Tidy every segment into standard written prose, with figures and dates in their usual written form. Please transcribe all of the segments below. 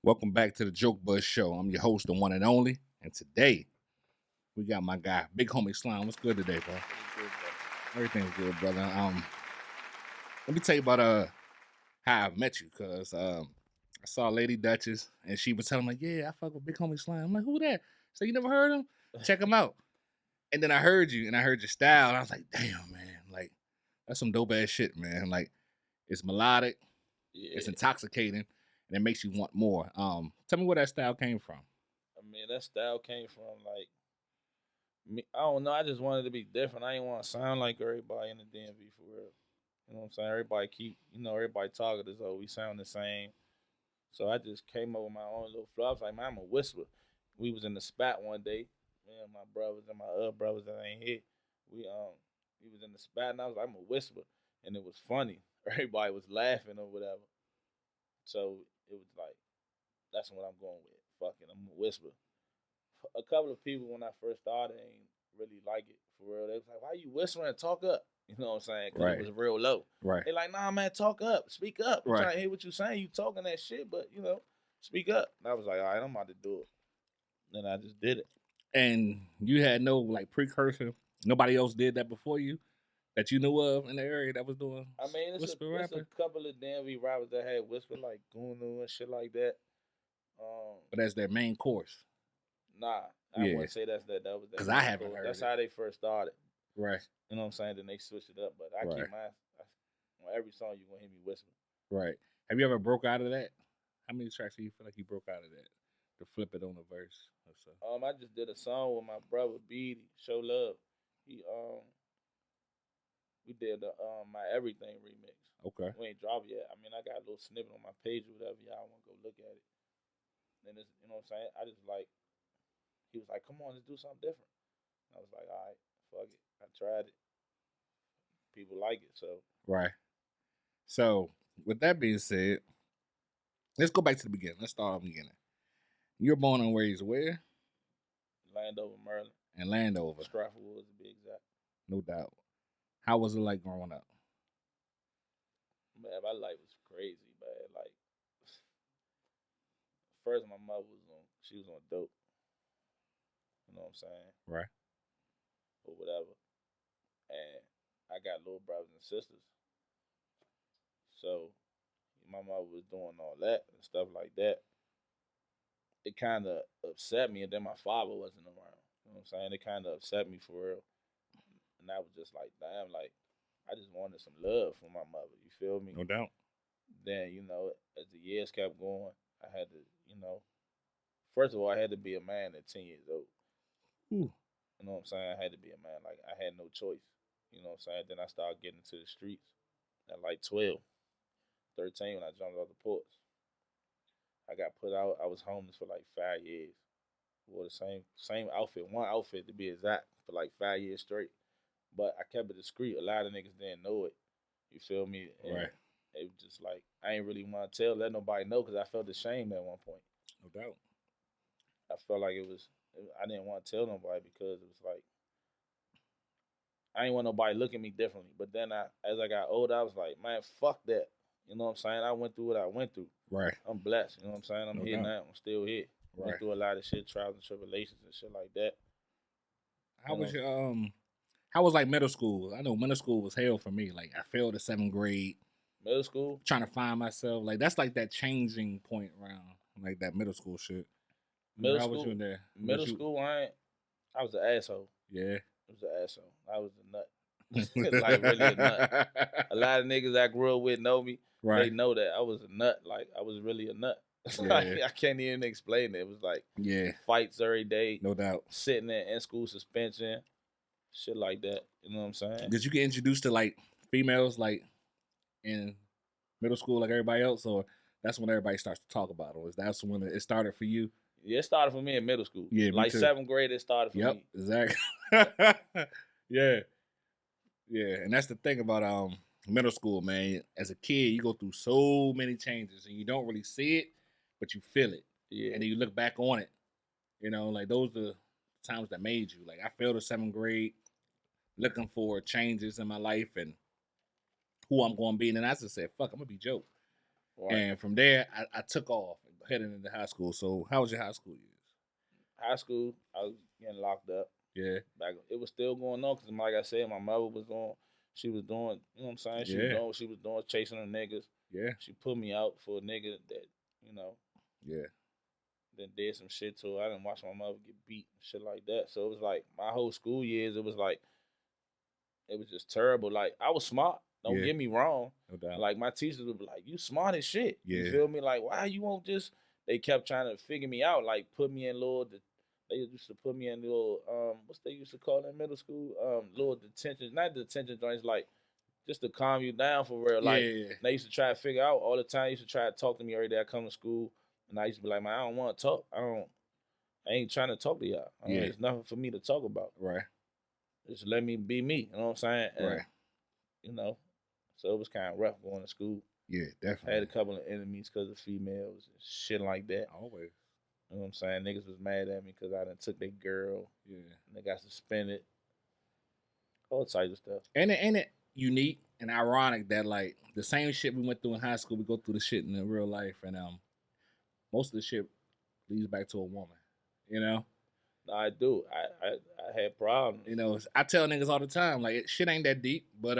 Welcome back to the Jokebudd Show. I'm your host, the one and only. And today, we got my guy, BigHomie Slime. What's good today, bro? Everything's good, brother. Let me tell you about how I met you, cause I saw Lady Duchess, and she was telling me, "Yeah, I fuck with BigHomie Slime." I'm like, "Who that?" So you never heard him? Check him out. And then I heard you, and I heard your style, and I was like, "Damn, man! Like that's some dope ass shit, man. Like it's melodic, it's intoxicating." And it makes you want more. Tell me where that style came from. I mean, that style came from like me. I don't know. I just wanted to be different. I didn't want to sound like everybody in the DMV for real. You know what I'm saying? Everybody everybody talking as though we sound the same. So I just came up with my own little flow. I was like, man, I'm a whisper. We was in the spot one day. Me and my brothers and my other brothers that ain't here. We was in the spot and I was like, I'm a whisper, and it was funny. Everybody was laughing or whatever. So it was like, that's what I'm going with. Fuck it, I'm a whisper. A couple of people when I first started ain't really like it for real. They was like, "Why you whispering? Talk up." You know what I'm saying? Because Right. it was real low. Right. They like, "Nah, man, talk up, speak up. I'm Right. trying to hear what you saying. You talking that shit, but speak up." And I was like, "All right, I'm about to do it." Then I just did it. And you had no like precursor. Nobody else did that before you that you knew of in the area that was doing. I mean, it's a couple of DMV rappers that had whisper like Gunu and shit like that. But that's their main course. Nah, I wouldn't say that was because I haven't heard. That's how they first started. Right. You know what I'm saying? Then they switched it up, but I keep mine. On every song, you're gonna hear me whisper. Right. Have you ever broke out of that? How many tracks do you feel like you broke out of that to flip it on a verse or so? I just did a song with my brother Beatty, Show Love. We did the My Everything remix. Okay. We ain't dropped yet. I mean, I got a little snippet on my page or whatever. Y'all want to go look at it. Then it's, you know what I'm saying? I just like, he was like, "Come on, let's do something different." And I was like, "All right, fuck it." I tried it. People like it, so. Right. So with that being said, let's go back to the beginning. Let's start off the beginning. You're born and raised where? Landover, Maryland. And Landover. Stratford Woods, to be exact. No doubt. How was it like growing up? Man, my life was crazy, man. Like, first my mother she was on dope. You know what I'm saying? Right. Or whatever. And I got little brothers and sisters. So my mother was doing all that and stuff like that. It kind of upset me, and then my father wasn't around. You know what I'm saying? It kind of upset me for real. And I was just like, damn, like, I just wanted some love from my mother. You feel me? No doubt. Then, as the years kept going, I had to, first of all, I had to be a man at 10 years old. Ooh. You know what I'm saying? I had to be a man. Like, I had no choice. You know what I'm saying? Then I started getting into the streets at like 12, 13 when I jumped off the porch. I got put out. I was homeless for like 5 years. Wore the same outfit, one outfit to be exact, for like 5 years straight. But I kept it discreet. A lot of niggas didn't know it. You feel me? And right. It was just like, I ain't really want to let nobody know because I felt ashamed at one point. No doubt. I felt like I didn't want to tell nobody because it was like, I didn't want nobody looking at me differently. But then as I got older, I was like, man, fuck that. You know what I'm saying? I went through what I went through. Right. I'm blessed. You know what I'm saying? I'm here now. I'm still here. Right. Went through a lot of shit, trials and tribulations and shit like that. How was your how was like middle school? I know middle school was hell for me. Like I failed the 7th grade. Middle school? Trying to find myself. Like that's like that changing point around like that middle school shit. Middle how school, was you in there? Middle school, I was an asshole. Yeah. I was an asshole. I was a nut. Like really a nut. A lot of niggas I grew up with know me. Right. They know that I was a nut. Like I was really a nut. Yeah. I can't even explain it. It was like fights every day. No doubt. Sitting in school suspension. Shit like that. You know what I'm saying? Did you get introduced to like females like in middle school like everybody else, or that's when everybody starts to talk about it? That's when it started for you? Yeah, it started for me in middle school. Yeah, like 7th grade, it started for me. Yep, exactly. Yeah. And that's the thing about middle school, man. As a kid, you go through so many changes, and you don't really see it, but you feel it. Yeah. And then you look back on it. Like those are the times that made you. Like I failed the 7th grade, looking for changes in my life and who I'm going to be. And then I just said, fuck, I'm going to be Joke. Right. And from there, I took off. heading into high school. So how was your high school years? High school, I was getting locked up. Yeah. Back, it was still going on because, like I said, my mother was on. She was doing, you know what I'm saying? She was doing what she was doing, chasing her niggas. Yeah. She put me out for a nigga that, you know. Yeah. Then did some shit to her. I didn't watch my mother get beat and shit like that. So it was like my whole school years, it was just terrible. Like, I was smart. Don't get me wrong. No doubt. Like, my teachers would be like, you smart as shit. Yeah. You feel me? Like, why you won't just, they kept trying to figure me out, like put me in they used to put me in little, what's they used to call in middle school? Little detention, not detention joints, like just to calm you down for real. Like, they used to try to figure out all the time. They used to try to talk to me every day I come to school. And I used to be like, man, I don't want to talk. I ain't trying to talk to y'all. There's nothing for me to talk about. Right. Just let me be me. You know what I'm saying? And, right. You know, so it was kind of rough going to school. Yeah, definitely. I had a couple of enemies because of females and shit like that. Always. You know what I'm saying? Niggas was mad at me because I done took their girl. Yeah. And they got suspended. All types of stuff. Ain't it unique and ironic that, like, the same shit we went through in high school, we go through the shit in the real life, and most of the shit leads back to a woman, you know? No, I do. I had problems. You know, I tell niggas all the time, like, shit ain't that deep, but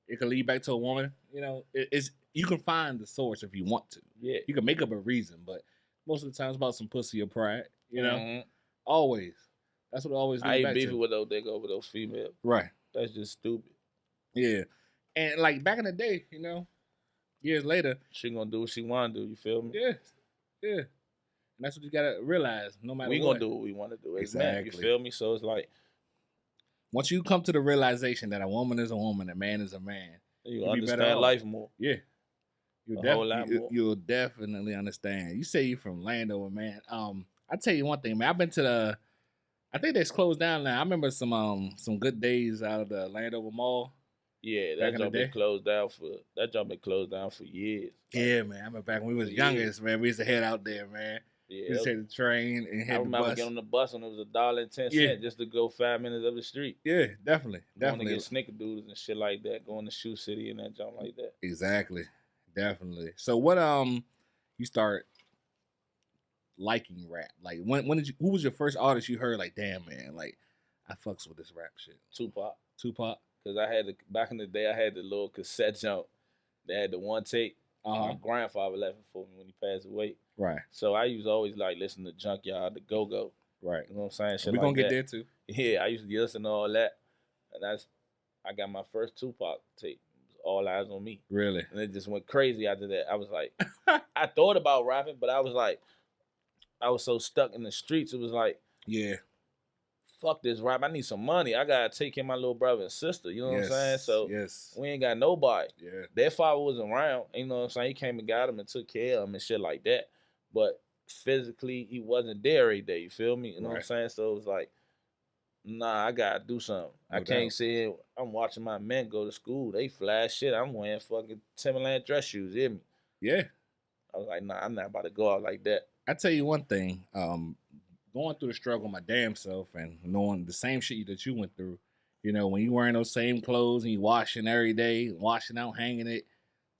it can lead back to a woman. You know, it's you can find the source if you want to. Yeah. You can make up a reason, but most of the time it's about some pussy or pride, you know? Always. That's what it always leads back to. I ain't beefing with those niggas over those females. Right. That's just stupid. Yeah. And, like, back in the day, you know, years later. She gonna do what she wanna do, you feel me? Yeah. Yeah. And that's what you gotta realize, no matter what. We gonna do what we wanna do. Exactly. Man, you feel me? So it's like, once you come to the realization that a woman is a woman, a man is a man, you understand life more. Yeah. You'll definitely understand. You say you're from Landover, man. I tell you one thing, man. I've been to I think that's closed down now. I remember some good days out of the Landover Mall. Yeah, that job been closed down for years. Yeah, man. I remember back when we was youngest, man. We used to head out there, man. Yeah, we used to take the train and head the bus. I remember getting on the bus when it was $1.10 just to go 5 minutes up the street. Yeah, definitely. Going to get snickerdoodles and shit like that. Going to Shoe City and that jump like that. Exactly. Definitely. So what you start liking rap? Like when did you? Who was your first artist you heard? Like, damn, man, like I fucks with this rap shit. Tupac. Because I had back in the day, I had the little cassette jump. They had the one tape. My grandfather left it for me when he passed away. Right. So I used to always like listen to Junkyard, the Go-Go. Right. You know what I'm saying? Shit we gonna get there too. Yeah, I used to listen to all that, and I got my first Tupac tape. It was All Eyes on Me. Really? And it just went crazy after that. I was like, I thought about rapping, but I was like, I was so stuck in the streets. It was like, yeah, fuck this rap. I need some money. I gotta take care of my little brother and sister. You know what I'm saying? So we ain't got nobody. Yeah. Their father wasn't around. You know what I'm saying? He came and got him and took care of him and shit like that. But physically, he wasn't there every day. You feel me? You know what I'm saying? So it was like, nah, I gotta do something. I can't sit here. I'm watching my men go to school. They flash shit. I'm wearing fucking Timberland dress shoes. You hear me? Yeah. I was like, nah, I'm not about to go out like that. I tell you one thing. Going through the struggle my damn self and knowing the same shit that you went through. You know, when you wearing those same clothes and you washing every day, washing out, hanging it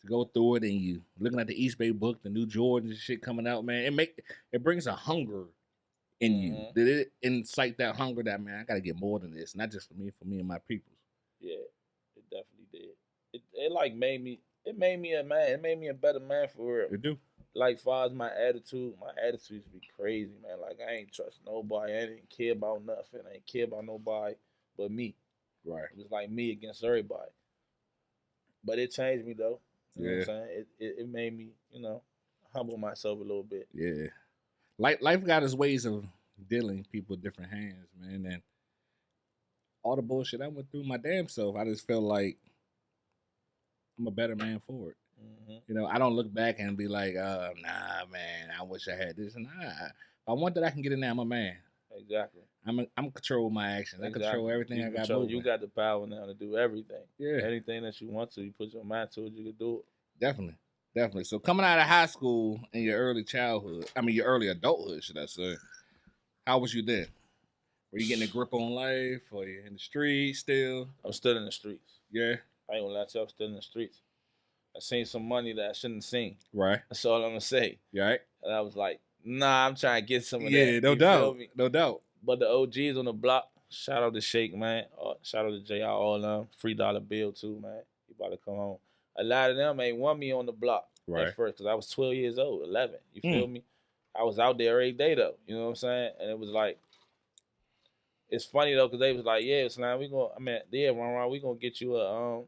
to go through it, and you looking at the East Bay book, the new Jordans shit coming out, man. It brings a hunger in you. Did it incite that hunger that, man, I gotta get more than this, not just for me and my peoples. Yeah, it definitely did. It like made me a man. It made me a better man for real. It do. Like, far as my attitude used to be crazy, man. Like, I ain't trust nobody. I didn't care about nothing. I ain't care about nobody but me. Right. It was like me against everybody. But it changed me, though. You know what I'm saying? It made me, you know, humble myself a little bit. Yeah. Life got its ways of dealing people with different hands, man. And all the bullshit I went through my damn self, I just felt like I'm a better man for it. You know, I don't look back and be like, nah, man, I wish I had this. And if I want that, I can get it now. I'm a man. Exactly. I'm control my actions. Exactly. I control everything I got moving. You got the power now to do everything. Yeah. Anything that you want to, you put your mind to it, you can do it. Definitely. So coming out of high school in your early your early adulthood, should I say, how was you then? Were you getting a grip on life? Or you in the streets still? I'm still in the streets. Yeah. I ain't gonna lie to you, I'm still in the streets. I seen some money that I shouldn't have seen. Right. That's all I'm gonna say. Right. And I was like, nah, I'm trying to get some of that. Yeah, no doubt. No doubt. But the OGs on the block, shout out to Shake, man. Shout out to JR, all them. $3 bill, too, man. He about to come home. A lot of them ain't want me on the block at first because I was 12 years old, 11. You feel me? I was out there every day, though. You know what I'm saying? And it was like, it's funny, though, because they was like, yeah, Slime, we going to get you a,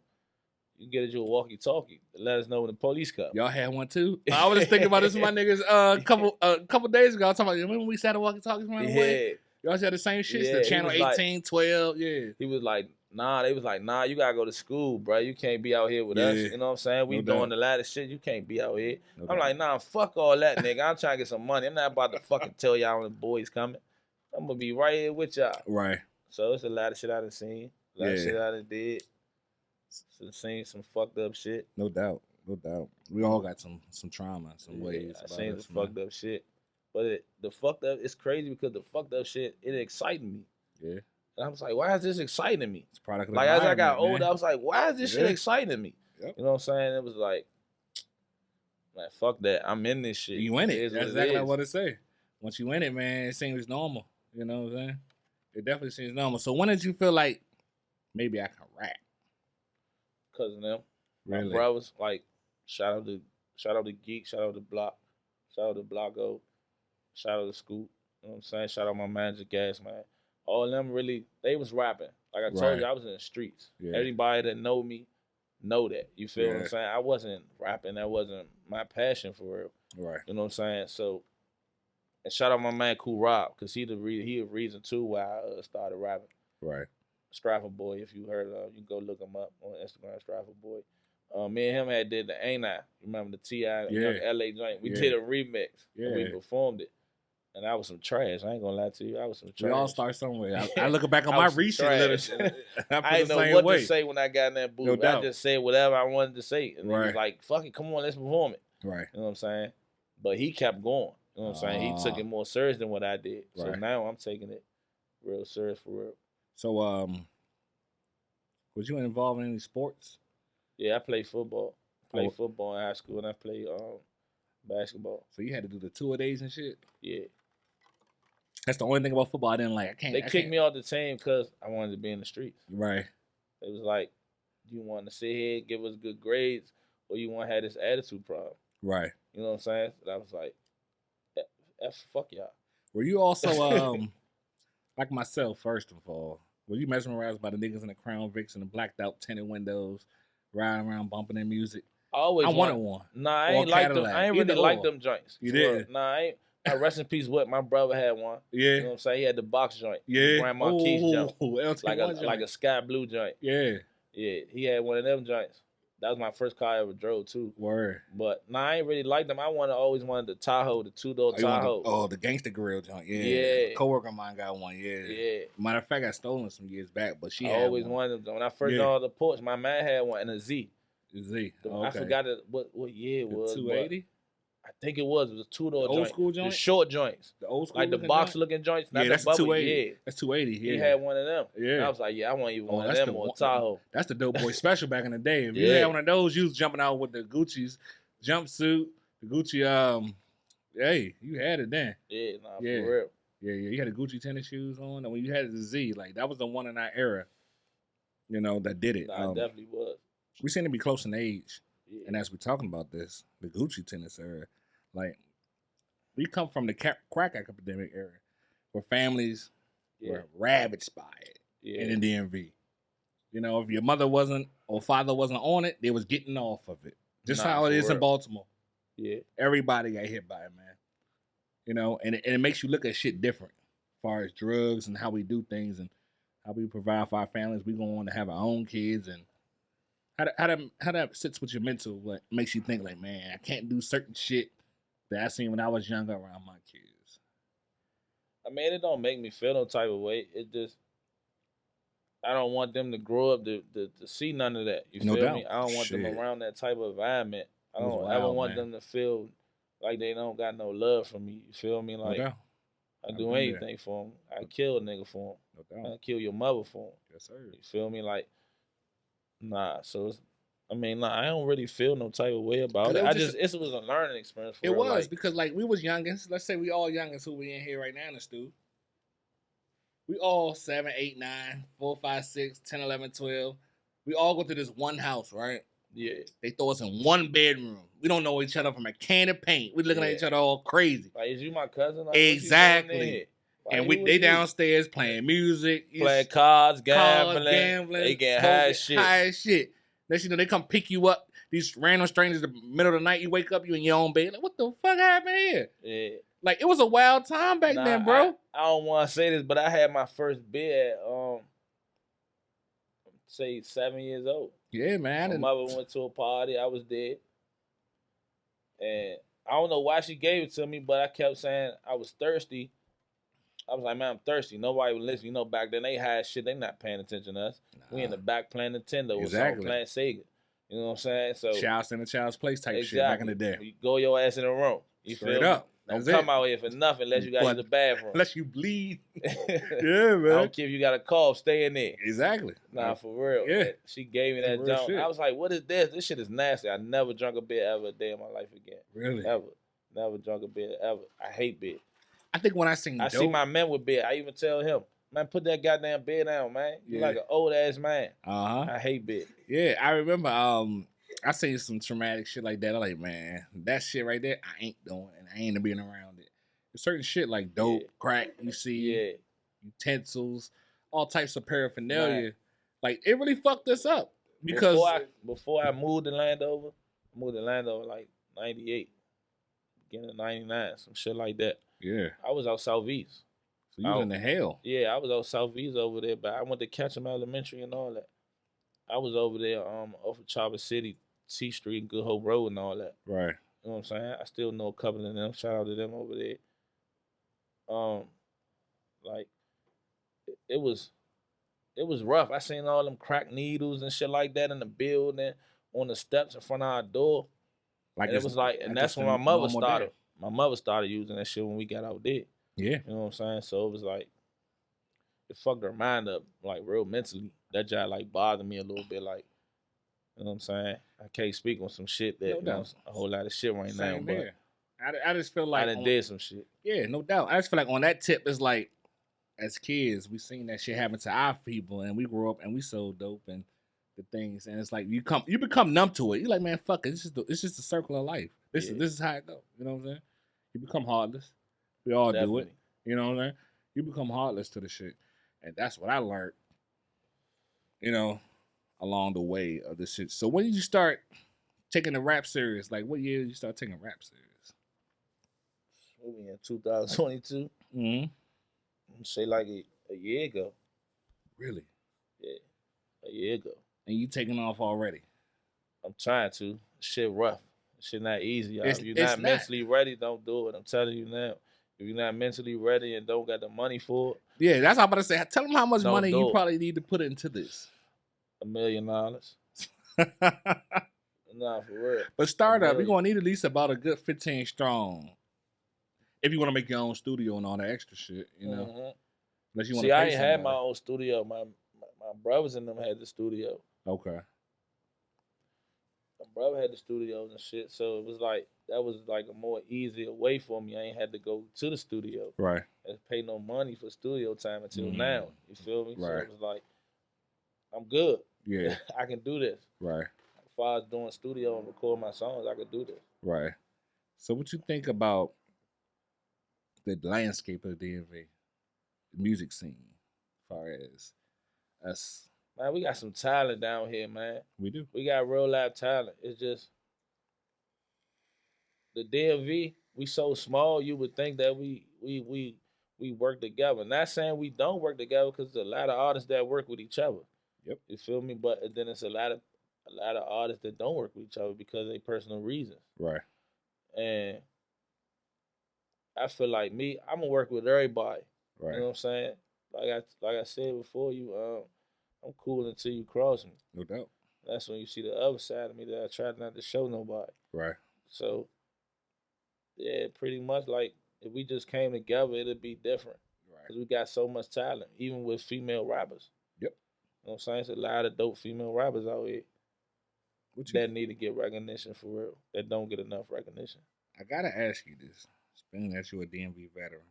you can get you a walkie-talkie to let us know when the police come. Y'all had one too? I was just thinking about this with my niggas a couple days ago. I was talking about, remember when we sat at walkie-talkies around the way? Y'all had the same shit? The channel 18, like, 12, yeah. He was like, nah, they was like, nah, you gotta go to school, bro. You can't be out here with us. You know what I'm saying? We doing a lot of shit. You can't be out here. I'm like, nah, fuck all that, nigga. I'm trying to get some money. I'm not about to fucking tell y'all when the boys coming. I'm gonna be right here with y'all. Right. So it's a lot of shit I done seen. A lot of shit I done did. Seen some fucked up shit. No doubt. No doubt. We all got some trauma, some ways. I seen some fucked up shit. But the fucked up, it's crazy because the fucked up shit, it excited me. Yeah. And I was like, why is this exciting me? It's product of like, as I got older, I was like, why is this shit exciting me? Yep. You know what I'm saying? It was like, fuck that. I'm in this shit. You in it. That's exactly what I want to say. Once you in it, man, it seems normal. You know what I'm saying? It definitely seems normal. So when did you feel like, maybe I can rap? Because of them. Really? My brothers, like, shout out to Geek, shout out to Block, shout out to Blocko, shout out to Scoop. You know what I'm saying? Shout out my manager, Gas, man. All of them really, they was rapping. Like I told you, I was in the streets. Yeah. Everybody that know me know that. You feel what I'm saying? I wasn't rapping. That wasn't my passion for real. Right. You know what I'm saying? So, and shout out my man, Cool Rob, because he a reason, too, why I started rapping. Right. Strapper Boy, if you heard of him, you can go look him up on Instagram, Strapper Boy. Me and him had did the Ain't I. Remember the T.I. LA joint? We did a remix. And we performed it. And I was some trash. I ain't gonna lie to you. I was some trash. We all start somewhere. I look back on my recent literature. I didn't know what to say when I got in that booth. No I just said whatever I wanted to say. And he was like, fuck it, come on, let's perform it. Right. You know what I'm saying? But he kept going. You know what I'm saying? He took it more serious than what I did. So now I'm taking it real serious for real. So, was you involved in any sports? Yeah, I played football. Played football in high school, and I played basketball. So you had to do the 2 days and shit? Yeah. That's the only thing about football I didn't like. They kicked me off the team because I wanted to be in the streets. Right. It was like, you want to sit here, give us good grades, or you want to have this attitude problem. Right. You know what I'm saying? So I was like, fuck y'all. Were you also, like myself, first of all, were you mesmerized by the niggas in the Crown Vics and the blacked out tinted windows, riding around bumping their music? I wanted one. Nah, I ain't like them. I ain't really like them joints. You did? Nah, I ain't. Rest in peace, what my brother had one. Yeah. You know what I'm saying? He had the box joint. Yeah. Grandma Keith's joint. Like a sky blue joint. Yeah. Yeah. He had one of them joints. That was my first car I ever drove too. Word. But I ain't really like them. I always wanted the Tahoe, the 2-door Tahoe. The gangster grill joint. Yeah. Yeah. A coworker of mine got one. Yeah. Yeah. Matter of fact, I stole it some years back, but she I had always wanted them. When I first got on the porch, my man had one and a Z. Z. I forgot what year it was. 280? I think it was. It was a 2-door joint. Old school joint? The short joints. The old school like the box looking joints. Not that's the bubble. 280. Yeah. That's 280. Yeah. He had one of them. Yeah. And I was like, I want even one of them or a Tahoe. That's the dope boy special back in the day. If you had one of those, you was jumping out with the Gucci's jumpsuit, the Gucci, hey, you had it then. Yeah, for real. Yeah. You had the Gucci tennis shoes on. And when you had the Z, like, that was the one in our era, that did it. Nah, it definitely was. We seem to be close in age. Yeah. And as we're talking about this, the Gucci tennis era, like, we come from the crack epidemic era where families were ravaged by it in the DMV. If your mother wasn't or father wasn't on it, they was getting off of it. Just how it is in Baltimore. Yeah. Everybody got hit by it, man. And it makes you look at shit different as far as drugs and how we do things and how we provide for our families. We go on to have our own kids and how that sits with your mental, what makes you think like, man, I can't do certain shit that I seen when I was younger around my kids. I mean, it don't make me feel no type of way. It just, I don't want them to grow up to see none of that. You feel me? I don't want them around that type of environment. I don't ever want them to feel like they don't got no love for me. You feel me? Like, I do anything for them. I kill a nigga for them. I kill your mother for them. Yes, sir. You feel me? Like, nah. So I mean, nah, I don't really feel no type of way about it. It was a learning experience for it real. was Like, because like we was youngins. Let's say we all youngins who we in here right now in the stew. We all 7, 8, 9, 4, 5, 6, 10, 11, 12. We all go to this one house, right? yeah. They throw us in one bedroom. We don't know each other from a can of paint. We looking at each other all crazy. Like, is you my cousin? Like, exactly. And they downstairs playing music, playing cards, gambling. They getting high as shit. Next, you know, they come pick you up. These random strangers, in the middle of the night, you wake up, you in your own bed. Like, what the fuck happened here? Yeah. Like, it was a wild time back then, bro. I don't want to say this, but I had my first beer at, say 7 years old. Yeah, man. My mother went to a party. I was there. And I don't know why she gave it to me, but I kept saying I was thirsty. I was like, man, I'm thirsty. Nobody would listen. You know, back then they had shit. They not paying attention to us. Nah. We in the back playing Nintendo or something, playing Sega. You know what I'm saying? So Child's in the child's place type shit back in the day. You go your ass in the room. You Straight up. Don't come out here for nothing unless you got to use the bathroom. Unless you bleed. Yeah, man. I don't care if you got a cough, stay in there. Exactly. Nah, for real. Yeah. She gave me that junk. I was like, what is this? This shit is nasty. I never drunk a beer ever a day in my life again. Really? Ever. Never drunk a beer ever. I hate beer. I think when I see my man with beer, I even tell him, man, put that goddamn beer down, man. You're like an old ass man. I hate beer. Yeah, I remember I seen some traumatic shit like that. I'm like, man, that shit right there, I ain't doing, and I ain't being around it. There's certain shit like dope, crack, you see, utensils, all types of paraphernalia. Man. Like, it really fucked us up. Because before I moved to Landover, like 98, beginning of 99, some shit like that. Yeah. I was out southeast. So you was in the hell. Yeah, I was out southeast over there, but I went to Ketchum Elementary and all that. I was over there off of Chopper City, C Street, and Good Hope Road and all that. Right. You know what I'm saying? I still know a couple of them. Shout out to them over there. Like, it was rough. I seen all them crack needles and shit like that in the building, on the steps in front of our door. Like, and it was like, and that's when my mother started. Day. My mother started using that shit when we got out there. Yeah. You know what I'm saying? So it was like, it fucked her mind up, like, real mentally. That job, like, bothered me a little bit, like, you know what I'm saying? I can't speak on some shit that, you know, a whole lot of shit right now, but I just feel like I done did some shit. Yeah, no doubt. I just feel like on that tip, it's like, as kids, we seen that shit happen to our people, and we grew up and we sold dope and the things, and it's like you become numb to it. You're like, man, fuck it. It's just a circle of life. This is how it goes. You know what I'm saying? You become heartless. We all do it. You know what I'm saying? You become heartless to the shit, and that's what I learned. You know, along the way of this shit. So when did you start taking the rap serious? Like, what year did you start taking rap serious? Maybe in 2022. Mm-hmm. Say like a year ago. Really? Yeah, a year ago. And you taking off already? I'm trying to. Shit rough. Shit not easy. If you're not mentally ready, don't do it. I'm telling you now. If you're not mentally ready and don't got the money for it. Yeah, that's what I'm about to say. Tell them how much money you probably need to put into this. $1 million. Nah, for real. But startup, you're going to need at least about a good 15 strong. If you want to make your own studio and all that extra shit, you know. Mm-hmm. Unless you want See, I ain't had my own studio. My brothers and them had the studio. Okay. My brother had the studios and shit, so it was like, that was like a more easier way for me. I ain't had to go to the studio. Right. And pay no money for studio time until now. You feel me? Right. So it was like, I'm good. Yeah. I can do this. Right. As far as doing studio and record my songs, I could do this. Right. So what you think about the landscape of the DMV, the music scene, as far as us? Man, we got some talent down here, man. We do. We got real live talent. It's just the DMV, we so small, you would think that we work together. Not saying we don't work together, because there's a lot of artists that work with each other. Yep. You feel me? But then it's a lot of artists that don't work with each other because of their personal reasons. Right. And I feel like I'm gonna work with everybody. Right. You know what I'm saying? Like I said before, I'm cool until you cross me. No doubt. That's when you see the other side of me that I try not to show nobody. Right. So, yeah, pretty much like if we just came together, it'd be different. Right. Because we got so much talent, even with female rappers. Yep. You know what I'm saying? There's a lot of dope female rappers out here. that need to get recognition for real. That don't get enough recognition. I gotta ask you this, being that you're a DMV veteran.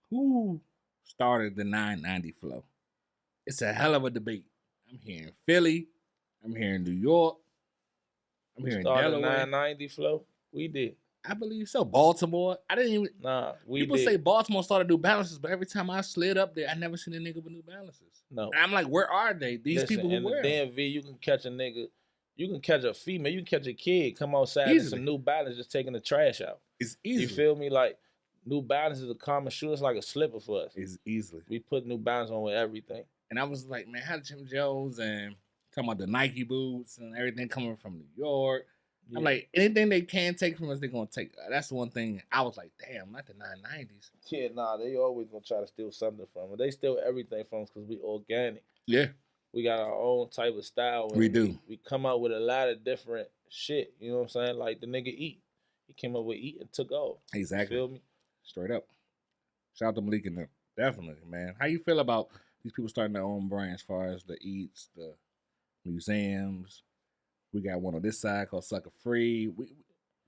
Who started the 990 flow? It's a hell of a debate. I'm here in Philly. I'm here in New York. I'm here in Delaware. 990 flow. We did. I believe so. Baltimore. I didn't even. Nah, people say Baltimore started New Balances, but every time I slid up there, I never seen a nigga with New Balances. No. And I'm like, where are they? These people who wear them. In the DMV, you can catch a nigga. You can catch a female. You can catch a kid come outside in some New Balance just taking the trash out. It's easy. You feel me? Like, New Balance is a common shoe. It's like a slipper for us. It's easily. We put New Balance on with everything. And I was like, man, how did Jim Jones and talking about the Nike boots and everything coming from New York? Yeah. I'm like, anything they can take from us, they're going to take. That's the one thing I was like, damn, not the 990s. Yeah, nah, they always going to try to steal something from us. They steal everything from us because we organic. Yeah. We got our own type of style. We do. We come out with a lot of different shit. You know what I'm saying? Like the nigga Eat. He came up with Eat and took off. Exactly. You feel me? Straight up. Shout out to Malik and them. Definitely, man. How you feel about these people starting their own brand as far as the Eats, the museums? We got one on this side called Sucker Free,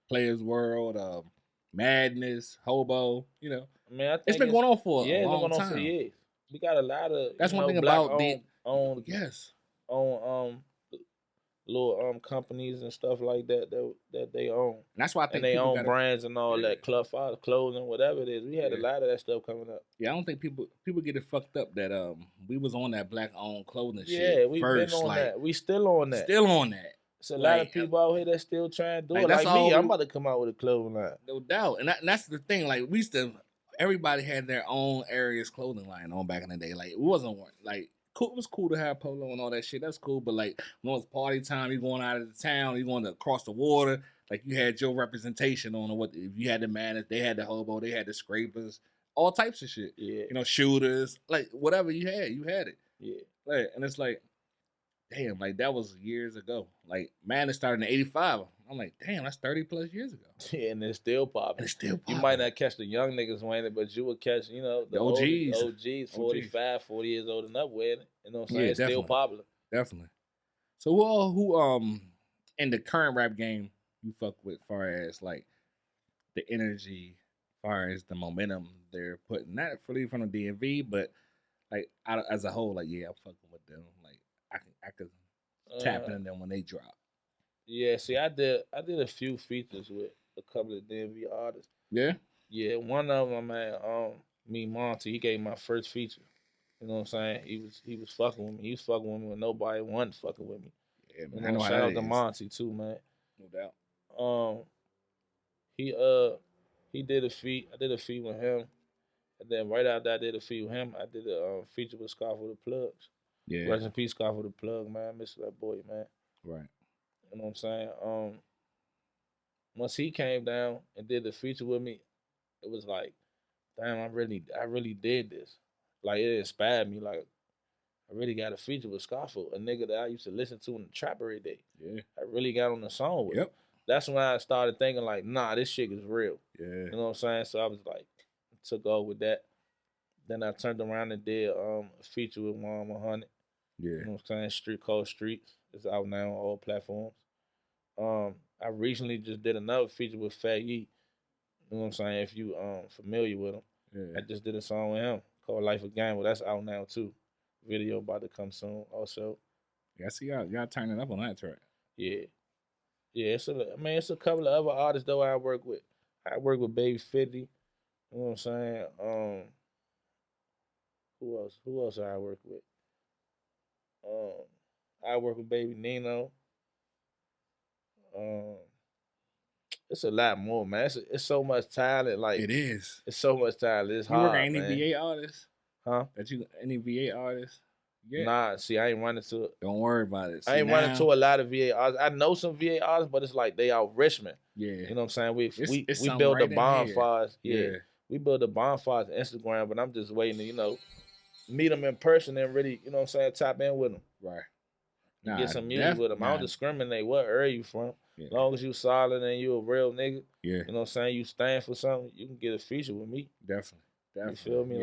Players World, Madness, Hobo. You know, man, it's been going on for a long time. Yeah, it's been going on for years. We got a lot of that's one thing about on little companies and stuff like that they own. And that's why I think and they own brands and all that, Club 5 clothing, whatever it is. We had a lot of that stuff coming up. Yeah, I don't think people get it fucked up that we was on that black owned clothing shit. Yeah, we been on that. We still on that. Still on that. It's a lot of people out here that still trying to do it. Like me, I'm about to come out with a clothing line. No doubt. And that's the thing. Like, we used to, everybody had their own areas clothing line on back in the day. Like, it wasn't like, cool. It was cool to have polo and all that shit. That's cool. But like, when it was party time, you going out of the town, you going across the water. Like, you had your representation on what, if you had the Madness, they had the Hobo, they had the Scrapers, all types of shit. Yeah. You know, shooters, like whatever you had it. Yeah. Like, and it's like, damn, like that was years ago. Like, Madness started in '85. I'm like, damn, that's 30 plus years ago. Yeah, and it's still popping. You might not catch the young niggas wearing it, but you would catch, you know, the OGs, 45, 40 years old and up wearing it. You know what I'm saying? It's still popular. Definitely. So who in the current rap game you fuck with, far as like the energy, far as the momentum they're putting, not really from the DMV, but like as a whole, like, yeah, I'm fucking with them. Like, I could tap into them when they drop. Yeah, see, I did a few features with a couple of DMV artists. Yeah? Yeah, one of them, man, me, Monty, he gave my first feature. You know what I'm saying? He was fucking with me. He was fucking with me when nobody wasn't fucking with me. Yeah, man. You know, shout out to Monty too, man. No doubt. He did a feat. I did a feat with him. And then right after I did a feat with him, I did a feature with Scarf with the Plugs. Yeah. Rest in peace, Scarf with the Plug, man. I miss that boy, man. Right. You know what I'm saying? Once he came down and did the feature with me, it was like, damn, I really did this. Like, it inspired me. Like, I really got a feature with Scarfo, a nigga that I used to listen to in the trap every day. Yeah. I really got on the song with him. That's when I started thinking like, nah, this shit is real. Yeah. You know what I'm saying? So I was like, took over with that. Then I turned around and did a feature with 100. Yeah. You know what I'm saying? Street called Streets. It's out now on all platforms. I recently just did another feature with Fat Yee. You know what I'm saying? If you familiar with him. Yeah. I just did a song with him called Life of Gamble. That's out now too. Video about to come soon also. Yeah, I see y'all turning up on that track. Yeah. Yeah, it's a couple of other artists though I work with. I work with Baby 50. You know what I'm saying? Who else I work with? I work with Baby Nino. It's a lot more, man. It's so much talent. Like, it is. It's so much talent. It's hard. You work with any VA artists? Huh? Any VA artists? Yeah. Nah, see, I ain't running to it. Don't worry about it. See, I ain't running to a lot of VA artists. I know some VA artists, but it's like they out Richmond. Yeah. You know what I'm saying? We build the bonfires. Yeah. We build the bonfires on Instagram, but I'm just waiting to, you know, meet them in person and really, you know what I'm saying, tap in with them. Right. Get some music with them. I don't discriminate what area you from. Yeah. As long as you solid and you a real nigga, yeah. You know what I'm saying, you stand for something, you can get a feature with me. Definitely. You feel me?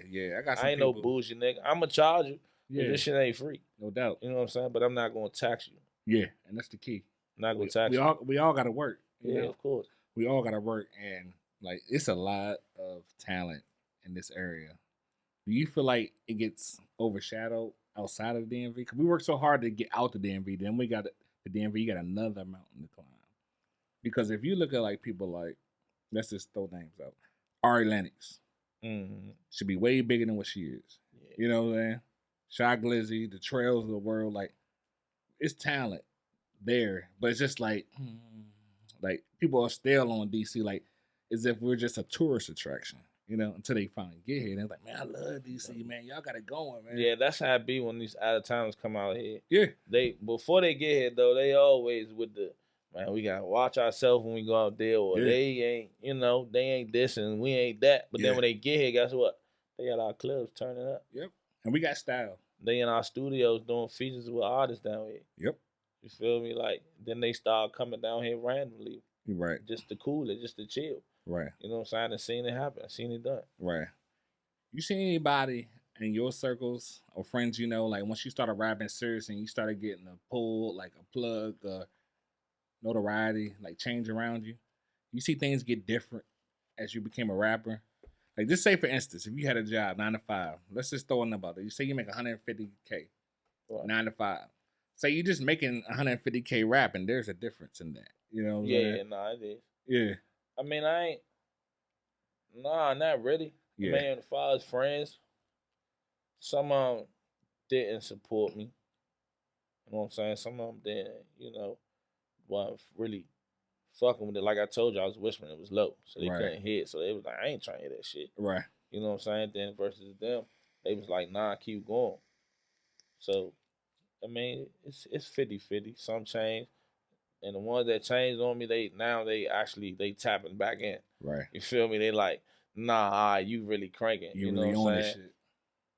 Yeah. I ain't no bougie nigga. I'ma charge you. Yeah. This shit ain't free. No doubt. You know what I'm saying? But I'm not gonna tax you. Yeah, and that's the key. Not gonna tax you. We all got to work. You Yeah, know? of course. We all got to work, and like it's a lot of talent in this area. Do you feel like it gets overshadowed outside of the DMV? Because we work so hard to get out the DMV, then we got the DMV. You got another mountain to climb. Because if you look at like people like, let's just throw names out, Ari Lennox should be way bigger than what she is. Yeah. You know what I'm saying? Shy Glizzy, the Trails of the world, like it's talent there, but it's just like people are still on DC, like as if we're just a tourist attraction, you know, until they finally get here. And they're like, man, I love DC, man. Y'all got it going, man. Yeah, that's how it be when these out of towners come out here. Yeah. They before they get here though, they always with the man, we gotta watch ourselves when we go out there, or they ain't, you know, they ain't this and we ain't that. But then when they get here, guess what? They got our clubs turning up. Yep. And we got style. They in our studios doing features with artists down here. Yep. You feel me? Like then they start coming down here randomly. Right. Just to cool it, just to chill. Right. You know what I'm saying? I seen it happen. I seen it done. Right. You seen anybody in your circles or friends, you know, like once you started rapping serious and you started getting a pull, like a plug, notoriety, like change around you, you see things get different as you became a rapper? Like just say for instance, if you had a job 9 to 5, let's just throw in about it. You say you make 150K, 9 to 5. Say you just making 150K rapping, there's a difference in that. You know what I'm saying? Yeah, nah, it is. Yeah. I mean, not really. Yeah. Man, as far as friends, some of them didn't support me. You know what I'm saying? Some of them didn't, you know, wasn't really fucking with it. Like I told you, I was whispering, it was low. So they couldn't hear it. So they was like, I ain't trying to hear that shit. Right. You know what I'm saying? Then versus them, they was like, nah, keep going. So, I mean, it's 50-50. Some change. And the ones that changed on me, they tapping back in. Right. You feel me? They like, nah, you really cranking. You know really what I'm saying? This shit.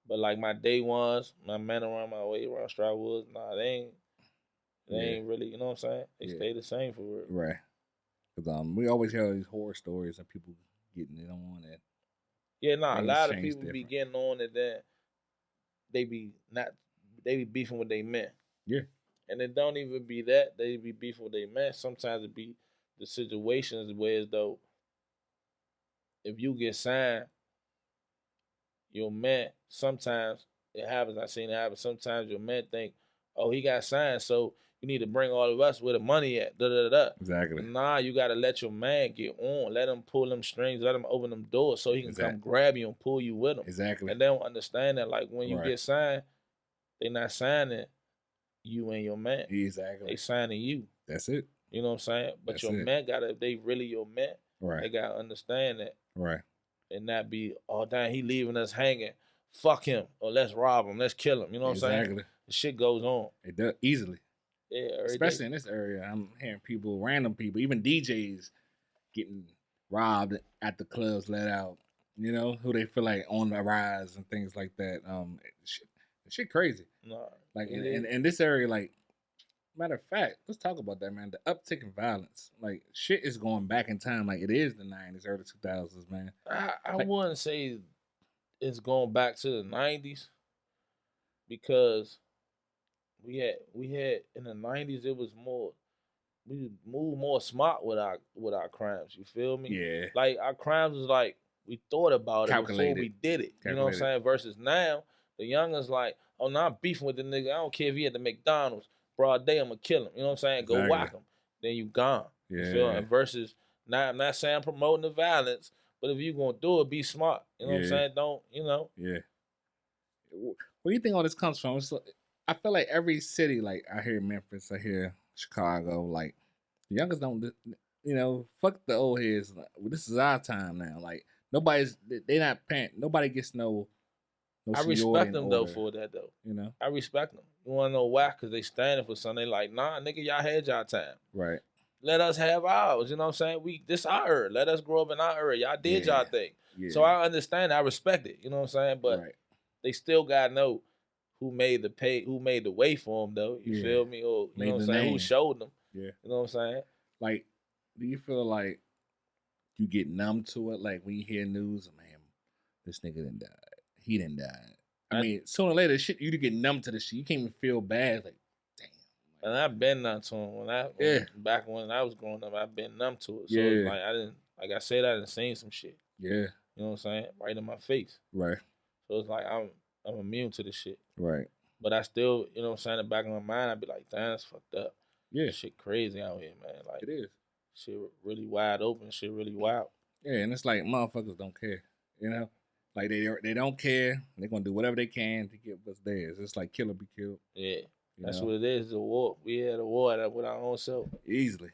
But like my day ones, my men around my way around Stratwoods, nah, they ain't really, you know what I'm saying? They stay the same for real. Right. Because we always hear these horror stories of people getting it on it. Yeah, nah, a lot of people be getting on it, then they be beefing with they men. Yeah. And it don't even be that. They be beefing with they men. Sometimes it be the situations where as though if you get signed, your man, sometimes it happens. I seen it happen. Sometimes your man think, oh, he got signed, so you need to bring all of us where the money at. Exactly. Nah, you got to let your man get on. Let him pull them strings. Let him open them doors so he can come grab you and pull you with him. Exactly. And they don't understand that. Like when you get signed, they not signing you and your man. Exactly. They signing you. That's it. You know what I'm saying? But your man if they really your man, they got to understand that. Right. And not be, oh, damn, he leaving us hanging. Fuck him. Or let's rob him. Let's kill him. You know what I'm saying? Exactly. The shit goes on. It does easily. Yeah, especially in this area. I'm hearing random people, even DJs getting robbed at the clubs, let out, you know, who they feel like on the rise and things like that. Shit crazy. Nah, like in this area, like, matter of fact, let's talk about that, man. The uptick in violence, like shit is going back in time, like it is the 90s, early 2000s, man. I wouldn't say it's going back to the 90s because we had in the 90s it was more, we moved more smart with our crimes. You feel me? Yeah. Like our crimes was like we thought about it before we did it. You know what I'm saying? Versus now, the youngers like, oh, now I'm beefing with the nigga. I don't care if he at the McDonald's. Broad day, I'm gonna kill him. You know what I'm saying? Go whack him. Then you gone. You feel me? And versus, I'm not saying I'm promoting the violence, but if you gonna do it, be smart. You know what I'm saying? Don't, you know? Yeah. Where do you think all this comes from? I feel like every city, like I hear Memphis, I hear Chicago, like the youngers don't, you know, fuck the old heads. This is our time now. Like they not paying. Nobody gets no I respect them though for that though. You know, I respect them. You wanna know why? Because they standing for something. They like, nah, nigga, y'all had y'all time. Right. Let us have ours. You know what I'm saying? This our era. Let us grow up in our era. Y'all did y'all thing. Yeah. So I understand. I respect it. You know what I'm saying? But they still gotta know who made the way for them though. You feel me? Or you know what I'm saying? Who showed them? Yeah. You know what I'm saying? Like, do you feel like you get numb to it? Like when you hear news, man, this nigga didn't die. He didn't die. I mean, sooner or later, shit, you get numb to the shit. You can't even feel bad. Like, damn. And I've been numb to him back when I was growing up. I've been numb to it. So it's like I didn't, like I said, I didn't seen some shit. Yeah. You know what I'm saying? Right in my face. Right. So it's like I'm immune to this shit. Right. But I still, you know what I'm saying, in the back of my mind, I'd be like, damn, that's fucked up. Yeah. Shit crazy out here, man. Like, it is. Shit really wide open. Shit really wild. Yeah, and it's like motherfuckers don't care. You know? Like they don't care. They're gonna do whatever they can to get what's theirs. It's like kill or be killed. Yeah. That's what it is. It's a war. We had a war with our own self. Easily.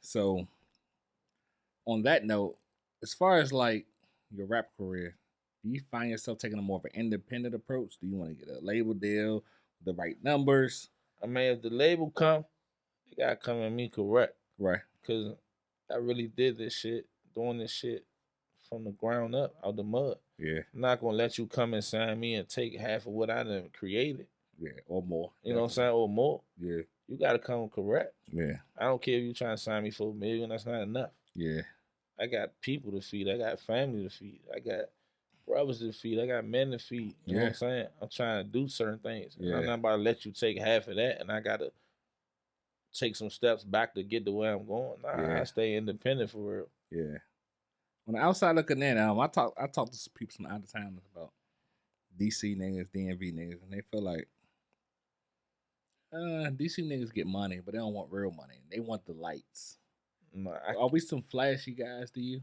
So on that note, as far as like your rap career, do you find yourself taking a more of an independent approach? Do you want to get a label deal, the right numbers? I mean, if the label come, it gotta come at me correct. Right. Cause I really did this shit, doing this shit from the ground up, out the mud. Yeah. I'm not gonna let you come and sign me and take half of what I done created. Yeah, or more. You know what I'm saying? Or more. Yeah. You gotta come correct. Yeah. I don't care if you trying to sign me for $1 million, that's not enough. Yeah. I got people to feed. I got family to feed. I got brothers to feed. I got men to feed. You know what I'm saying? I'm trying to do certain things. I'm not about to let you take half of that and I gotta take some steps back to get to where I'm going. Nah, I stay independent for real. Yeah. On the outside looking in, I talk to some people from out of town about DC niggas, DMV niggas, and they feel like DC niggas get money, but they don't want real money. They want the lights. Nah, are we some flashy guys to you?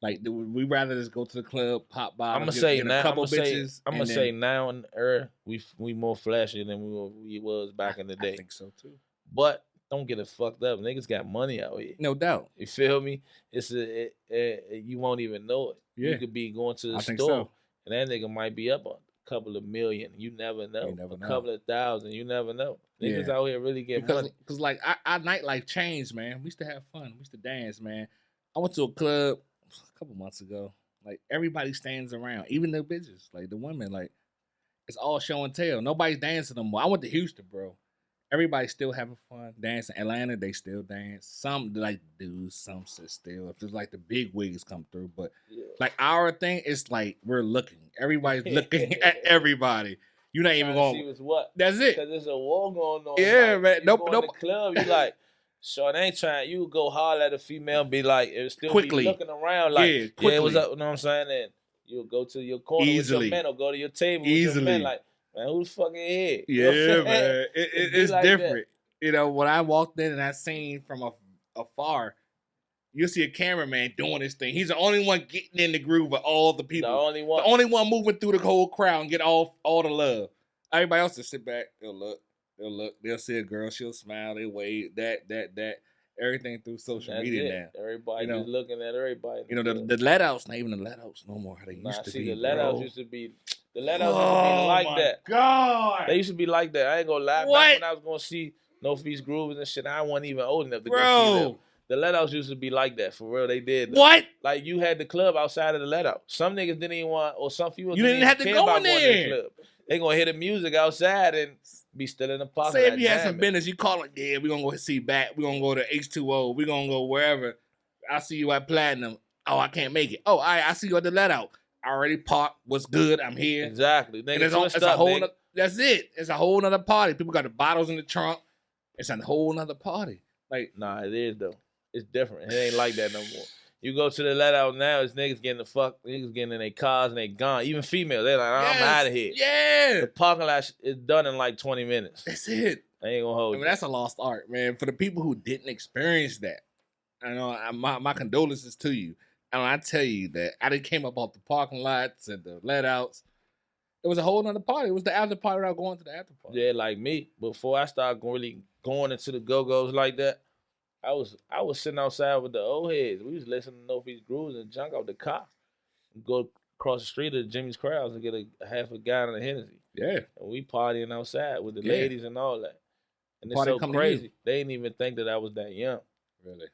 Like, do we rather just go to the club, pop by? I'm gonna say now. I'm gonna say now in the era, we more flashy than we was back in the day. I think so too. But don't get it fucked up. Niggas got money out here. No doubt. You feel me? You won't even know it. Yeah. You could be going to the store, and that nigga might be up on a couple of million. You never know. Couple of thousand. You never know. Niggas out here really get money. Because like our nightlife changed, man. We used to have fun. We used to dance, man. I went to a club a couple months ago. Like everybody stands around, even the bitches, like the women. Like it's all show and tell. Nobody's dancing no more. I went to Houston, bro. Everybody's still having fun dancing. Atlanta, they still dance. Some like dudes, some sit still. If it's like the big wigs come through, but like our thing, it's like we're looking. Everybody's looking at everybody. You're not even going. See what's what? That's it. Because there's a war going on. Yeah, like, man. Nope. In the club, you like. So they ain't trying. You go holler at a female, and be like, it still quickly be looking around, like, yeah, what's up? You know what I'm saying? And you'll go to your corner with your men, or go to your table with your men, like. Man, who's fucking here? Yeah, man. It's like different. That. You know, when I walked in and I seen from afar, you'll see a cameraman doing this thing. He's the only one getting in the groove of all the people. The only one moving through the whole crowd and get all the love. Everybody else just sit back. They'll look. They'll see a girl. She'll smile. They wave. That. Everything through social media now. Everybody just looking at everybody. You know, the let-outs, not even the let-outs no more. They used to be, the let-outs used to be... The let-outs used to be like that. God. They used to be like that. I ain't gonna lie. Back when I was gonna see No Feast Grooves and shit, I wasn't even old enough to go see them. The let-outs used to be like that. For real, they did. What? Like, you had the club outside of the let-out. Some niggas didn't even want, or some people didn't have to go in there. The club. They gonna hear the music outside and be still in the pocket. Say if you had some business, you call it, yeah, we're gonna go see Bat. We're gonna go to H2O. We're gonna go wherever. I'll see you at Platinum. Oh, I can't make it. Oh, all right, I see you at the let-out. I already parked. What's good? I'm here. Exactly. It's a whole that's it. It's a whole nother party. People got the bottles in the trunk. It's a whole nother party. Like, nah, it is though. It's different. It ain't like that no more. You go to the let-out now, it's niggas getting niggas getting in their cars and they gone. Even females, they're like, I'm out of here. Yeah. The parking lot is done in like 20 minutes. That's it. I ain't gonna hold you. That's a lost art, man. For the people who didn't experience that, I know my condolences to you. And I tell you that I done came up off the parking lots and the let-outs. It was a whole nother party. It was the after party without going to the after party. Yeah, like me. Before I started really going into the go-go's like that, I was sitting outside with the old heads. We was listening to No Feast Grooves and junk out the car. And go across the street to Jimmy's Crowds and get a half a gallon of Hennessy. Yeah. And we partying outside with the ladies and all that. And it's so crazy. They didn't even think that I was that young. Really?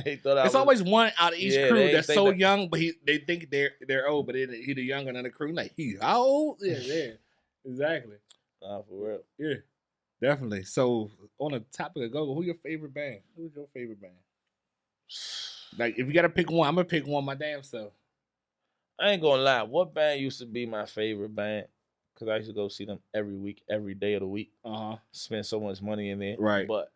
They thought it's always one out of each crew that's so young, but they think they're old, but he the younger than the crew. Like, he how old? Yeah, exactly. Nah, for real. Yeah, definitely. So on the topic of go-go, who's your favorite band? Who's your favorite band? Like, if you gotta pick one, I'm gonna pick one my damn self. I ain't gonna lie. What band used to be my favorite band? because I used to go see them every week, every day of the week. Spend so much money in there. Right. But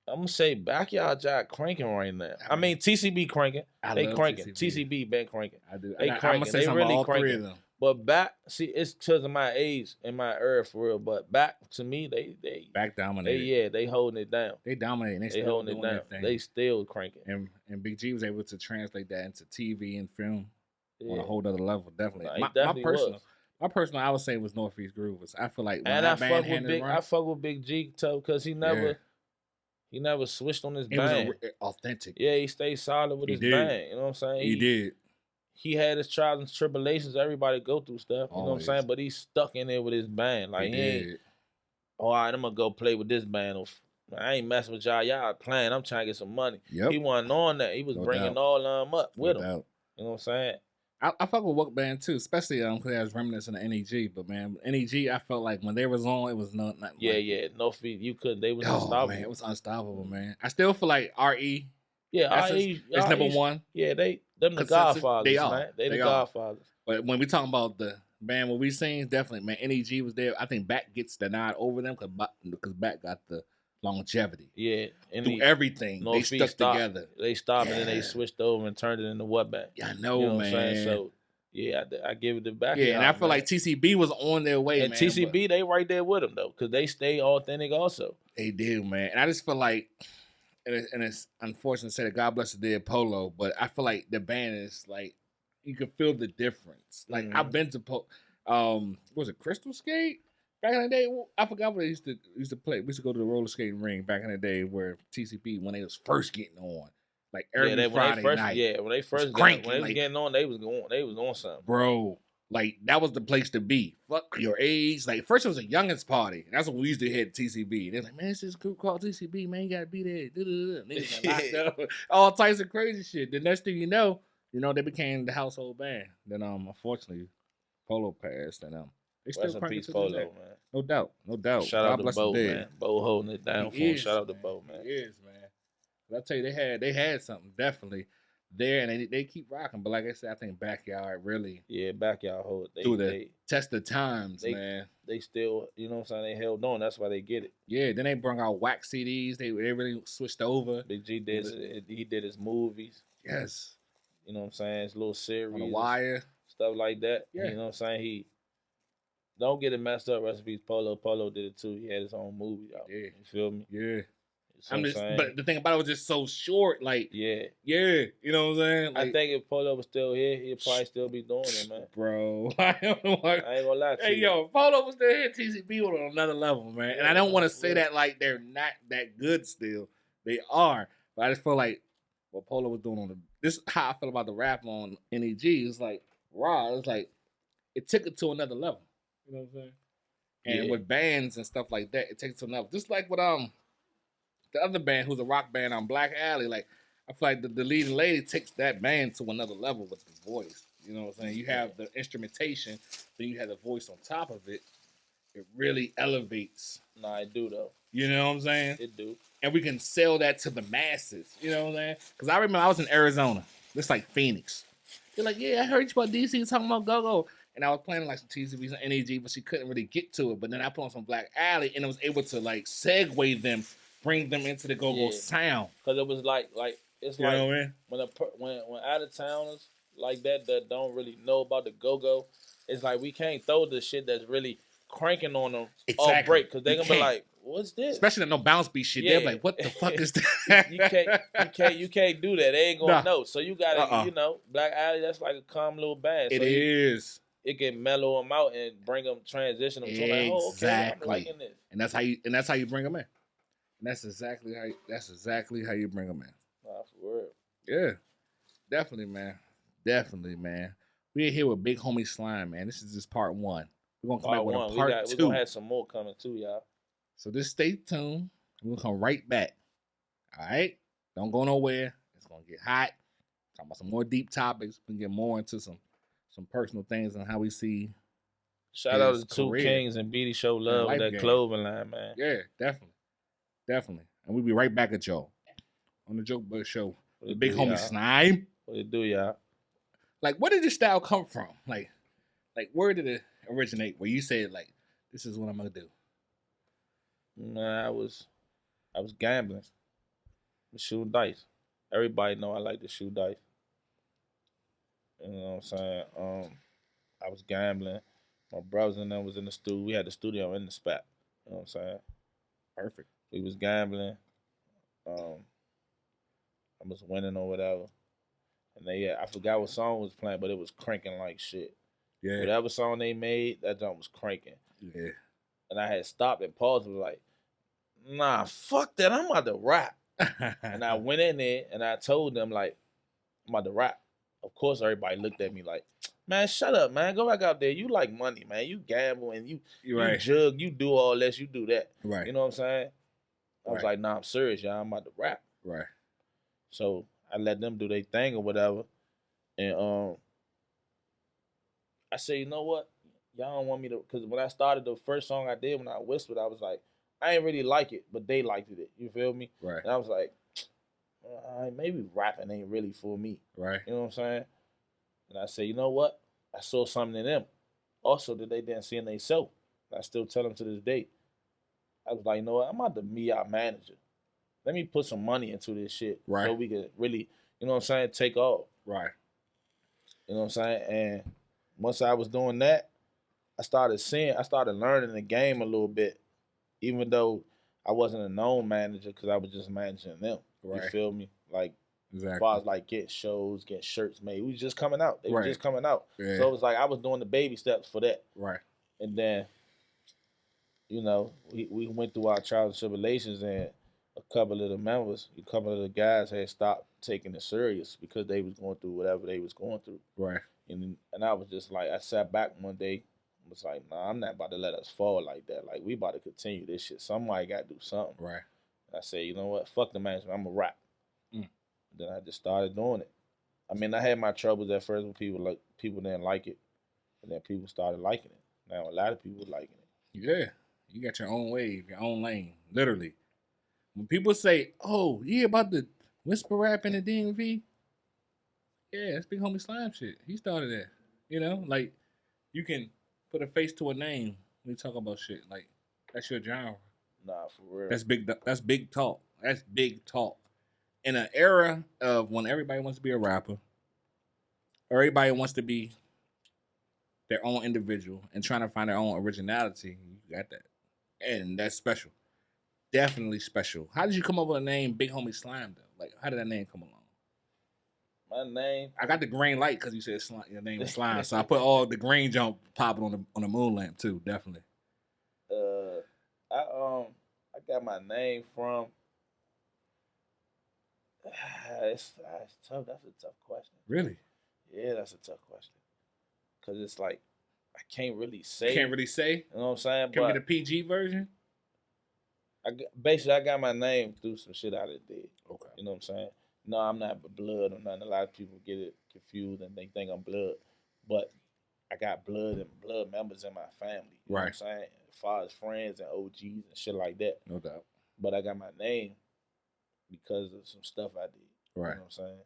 I'm gonna say Backyard Jack cranking right now. I mean TCB cranking. They cranking. TCB been cranking. I do. They cranking. I'm gonna say they something really about all cranking. 3 of them. But back, see, it's because of my age and my era for real. But back to me, they back dominated. They holding it down. They dominating. They still holding doing it down. their thing. They still cranking. And Big G was able to translate that into TV and film on a Yeah. whole other level. Definitely. Nah, My personal, I would say was Northeast Groovers. I feel like when And that I band fuck with Big. I fuck with Big G too because he never switched on his band. He was authentic. Yeah, he stayed solid with his band. You know what I'm saying? He did. He had his trials and tribulations. Everybody go through stuff. You know what I'm saying? Always. But he's stuck in there with his band. Like he ain't. All right, I'm gonna go play with this band. I ain't messing with y'all. Y'all playing. I'm trying to get some money. Yep. He wasn't on that. He was bringing all of them up with him. Doubt. You know what I'm saying? I fuck with Wook Band too, especially because I was reminiscing of NEG. But man, NEG, I felt like when they was on, it was not yeah. No feet. You couldn't. They was unstoppable. Man, it was unstoppable, man. I still feel like RE. Yeah, RE is number one. Yeah, them the Godfathers. They are. Man. They the Godfathers. But when we talking about the band, what we seen, definitely, man, NEG was there. I think Back gets the nod over them because Back got the longevity. Yeah. Through everything, they stuck together. They stopped and then they switched over and turned it into what Back? Yeah, I know, you know man. What I'm saying? So, yeah, I give it the Back. Yeah, and I feel like TCB was on their way, and man. TCB, they right there with them, though, because they stay authentic also. They do, man. And I just feel like, and it's unfortunate to say that God bless the dead Polo, but I feel like the band is like, you can feel the difference. Like, I've been to, was it Crystal Skate? Back in the day, I forgot what they used to play. We used to go to the roller skating ring back in the day where TCP, when they was first getting on, like every Friday night. Yeah, when they first cranking, when they was getting on, they was on something. Bro, like that was the place to be. Fuck your age. Like first it was a youngins party. That's what we used to hit at TCB. They're like, man, it's this group called TCB, man. You gotta be there. Niggas got locked up. All types of crazy shit. The next thing you know, they became the household band. Then unfortunately, Polo passed and they still cranking to Polo, man. No doubt. Shout out to Bo, man. Bo holding it down for him. Shout out to Bo, man. He is, man. But I tell you, they had something definitely there, and they keep rocking. But like I said, I think Backyard really Backyard hold through the test of times, man. They still, you know what I'm saying, they held on. That's why they get it. Yeah, then they brought out wax CDs. They really switched over. Big G did he did his movies. Yes. You know what I'm saying? His little series. On the Wire. Stuff like that. Yeah. You know what I'm saying? He don't get it messed up. Recipes Polo. Polo did it too. He had his own movie out. Yeah. You feel me? Yeah. But the thing about it was just so short. Like, yeah. You know what I'm saying? Like, I think if Polo was still here, he'd probably still be doing it, man. Bro, I ain't gonna lie to you. Hey, yo, Polo was still here. TCB was on another level, man. Yeah, and I don't want to say that like they're not that good still. They are, but I just feel like what Polo was doing on this is how I feel about the rap on NEG. It's like raw. It's like it took it to another level. You know what I'm saying? And with bands and stuff like that, it takes it to another level. Just like with the other band who's a rock band on Black Alley, like I feel like the leading lady takes that band to another level with the voice. You know what I'm saying? You have the instrumentation, then you have the voice on top of it. It really elevates. Nah, it do though. You know what I'm saying? It do. And we can sell that to the masses. You know what I'm saying? Because I remember I was in Arizona. It's like Phoenix. They're like, yeah, I heard you about DC talking about go-go. And I was playing like some TCBs and NEG, but she couldn't really get to it. But then I put on some Black Alley, and I was able to like segue them, bring them into the go-go sound. Because it was like it's you like know what I mean? when out of towners like that don't really know about the go-go, it's like we can't throw the shit that's really cranking on them all break because they're gonna be like, what's this? Especially no bounce beat shit. They're like, what the fuck is that? you can't do that. They ain't gonna know. So you gotta, Black Alley, that's like a calm little band. It is. It can mellow them out and bring them, transition them to like, oh, okay, I'm liking this. And that's how you bring them in. And that's exactly how you bring them in. Nah, for real. Yeah, definitely, man. We're here with BigHomie Slime, man. This is just part 1. We're gonna come back with a part 2. We're gonna have some more coming too, y'all. So just stay tuned. We're gonna come right back. All right, don't go nowhere. It's gonna get hot. Talk about some more deep topics. We can get more into some personal things and how we see. Shout out to Two Kings and BD Show Love with that clothing line, man. Yeah, definitely. And we'll be right back at y'all on the Jokebudd Show. The BigHomie Slime. What it do, y'all? Like, where did this style come from? Like where did it? originate where you said like, this is what I'm gonna do? Man, I was gambling, shooting dice. Everybody know I like to shoot dice. You know what I'm saying? I was gambling. My brothers and them was in the studio. We had the studio in the spot. You know what I'm saying? Perfect. We was gambling. Um, I was winning or whatever. And I forgot what song was playing, but it was cranking like shit. Yeah. Whatever song they made, that song was cranking. Yeah. And I had stopped and paused and was like, nah, fuck that. I'm about to rap. And I went in there and I told them, like, I'm about to rap. Of course, everybody looked at me like, man, shut up, man. Go back out there. You like money, man. You gamble and you right. jug. You do all this. You do that. Right. You know what I'm saying? I was like, nah, I'm serious, y'all. I'm about to rap. Right. So I let them do their thing or whatever. And I said, you know what? Y'all don't want me to, because when I started the first song I did when I whispered, I was like, I ain't really like it, but they liked it. You feel me? Right. And I was like, maybe rapping ain't really for me. Right. You know what I'm saying? And I said, you know what? I saw something in them. Also, that they didn't see in themselves. I still tell them to this day. I was like, you know what? I'm about to be our manager. Let me put some money into this shit. Right. So we can really, you know what I'm saying, take off. Right. You know what I'm saying? And once I was doing that, I started learning the game a little bit, even though I wasn't a known manager because I was just managing them. Right. You feel me? Like, exactly. As far as like getting shows, getting shirts made, we was just coming out. They were just coming out. Yeah. So it was like I was doing the baby steps for that. Right. And then, you know, we went through our trials and tribulations, and a couple of the members, a couple of the guys had stopped taking it serious because they was going through whatever they was going through. Right. And I was just like, I sat back one day, was like, nah, I'm not about to let us fall like that. Like, we about to continue this shit. Somebody got to do something. Right. And I said, you know what? Fuck the management. I'm going to rap. Then I just started doing it. I mean, I had my troubles at first when people didn't like it. And then people started liking it. Now a lot of people liking it. Yeah. You got your own wave, your own lane. Literally. When people say, oh, you about the whisper rap in the DMV? Yeah, that's BigHomie Slime shit. He started that. You know, like, you can put a face to a name when you talk about shit. Like, that's your genre. Nah, for real. That's big talk. That's big talk. In an era of when everybody wants to be a rapper, or everybody wants to be their own individual and trying to find their own originality, you got that. And that's special. Definitely special. How did you come up with a name BigHomie Slime, though? Like, how did that name come along? My name? I got the green light because you said slime, your name is Slime. So I put all the green jump popping on the moon lamp, too. Definitely. I got my name from... It's tough. That's a tough question. Really? Yeah, that's a tough question. Because it's like, I can't really say. You can't really say? You know what I'm saying? Can we get a PG version? Basically, I got my name through some shit I did. Okay. You know what I'm saying? No, I'm not blood or nothing. A lot of people get it confused and they think I'm blood. But I got blood and blood members in my family. You know what I'm saying? As far as friends and OGs and shit like that. No doubt. But I got my name because of some stuff I did. Right. You know what I'm saying?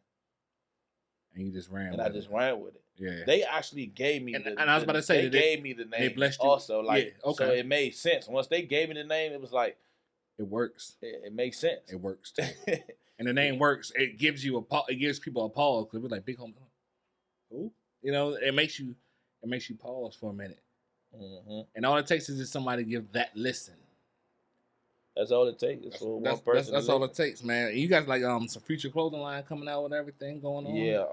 And you just ran with it. And I just ran with it. Yeah. They actually gave me and I was about to say, they gave me the name. They blessed you. Also, like, yeah, okay. So it made sense. Once they gave me the name, it was like, it works. It makes sense. It works too. And the name works. It gives people a pause because we're like BigHomie. Who? You know, it makes you pause for a minute. Mm-hmm. And all it takes is just somebody to give that listen. That's all it takes. It's for one person. That's all it takes, man. You guys like some future clothing line coming out with everything going on. Yeah,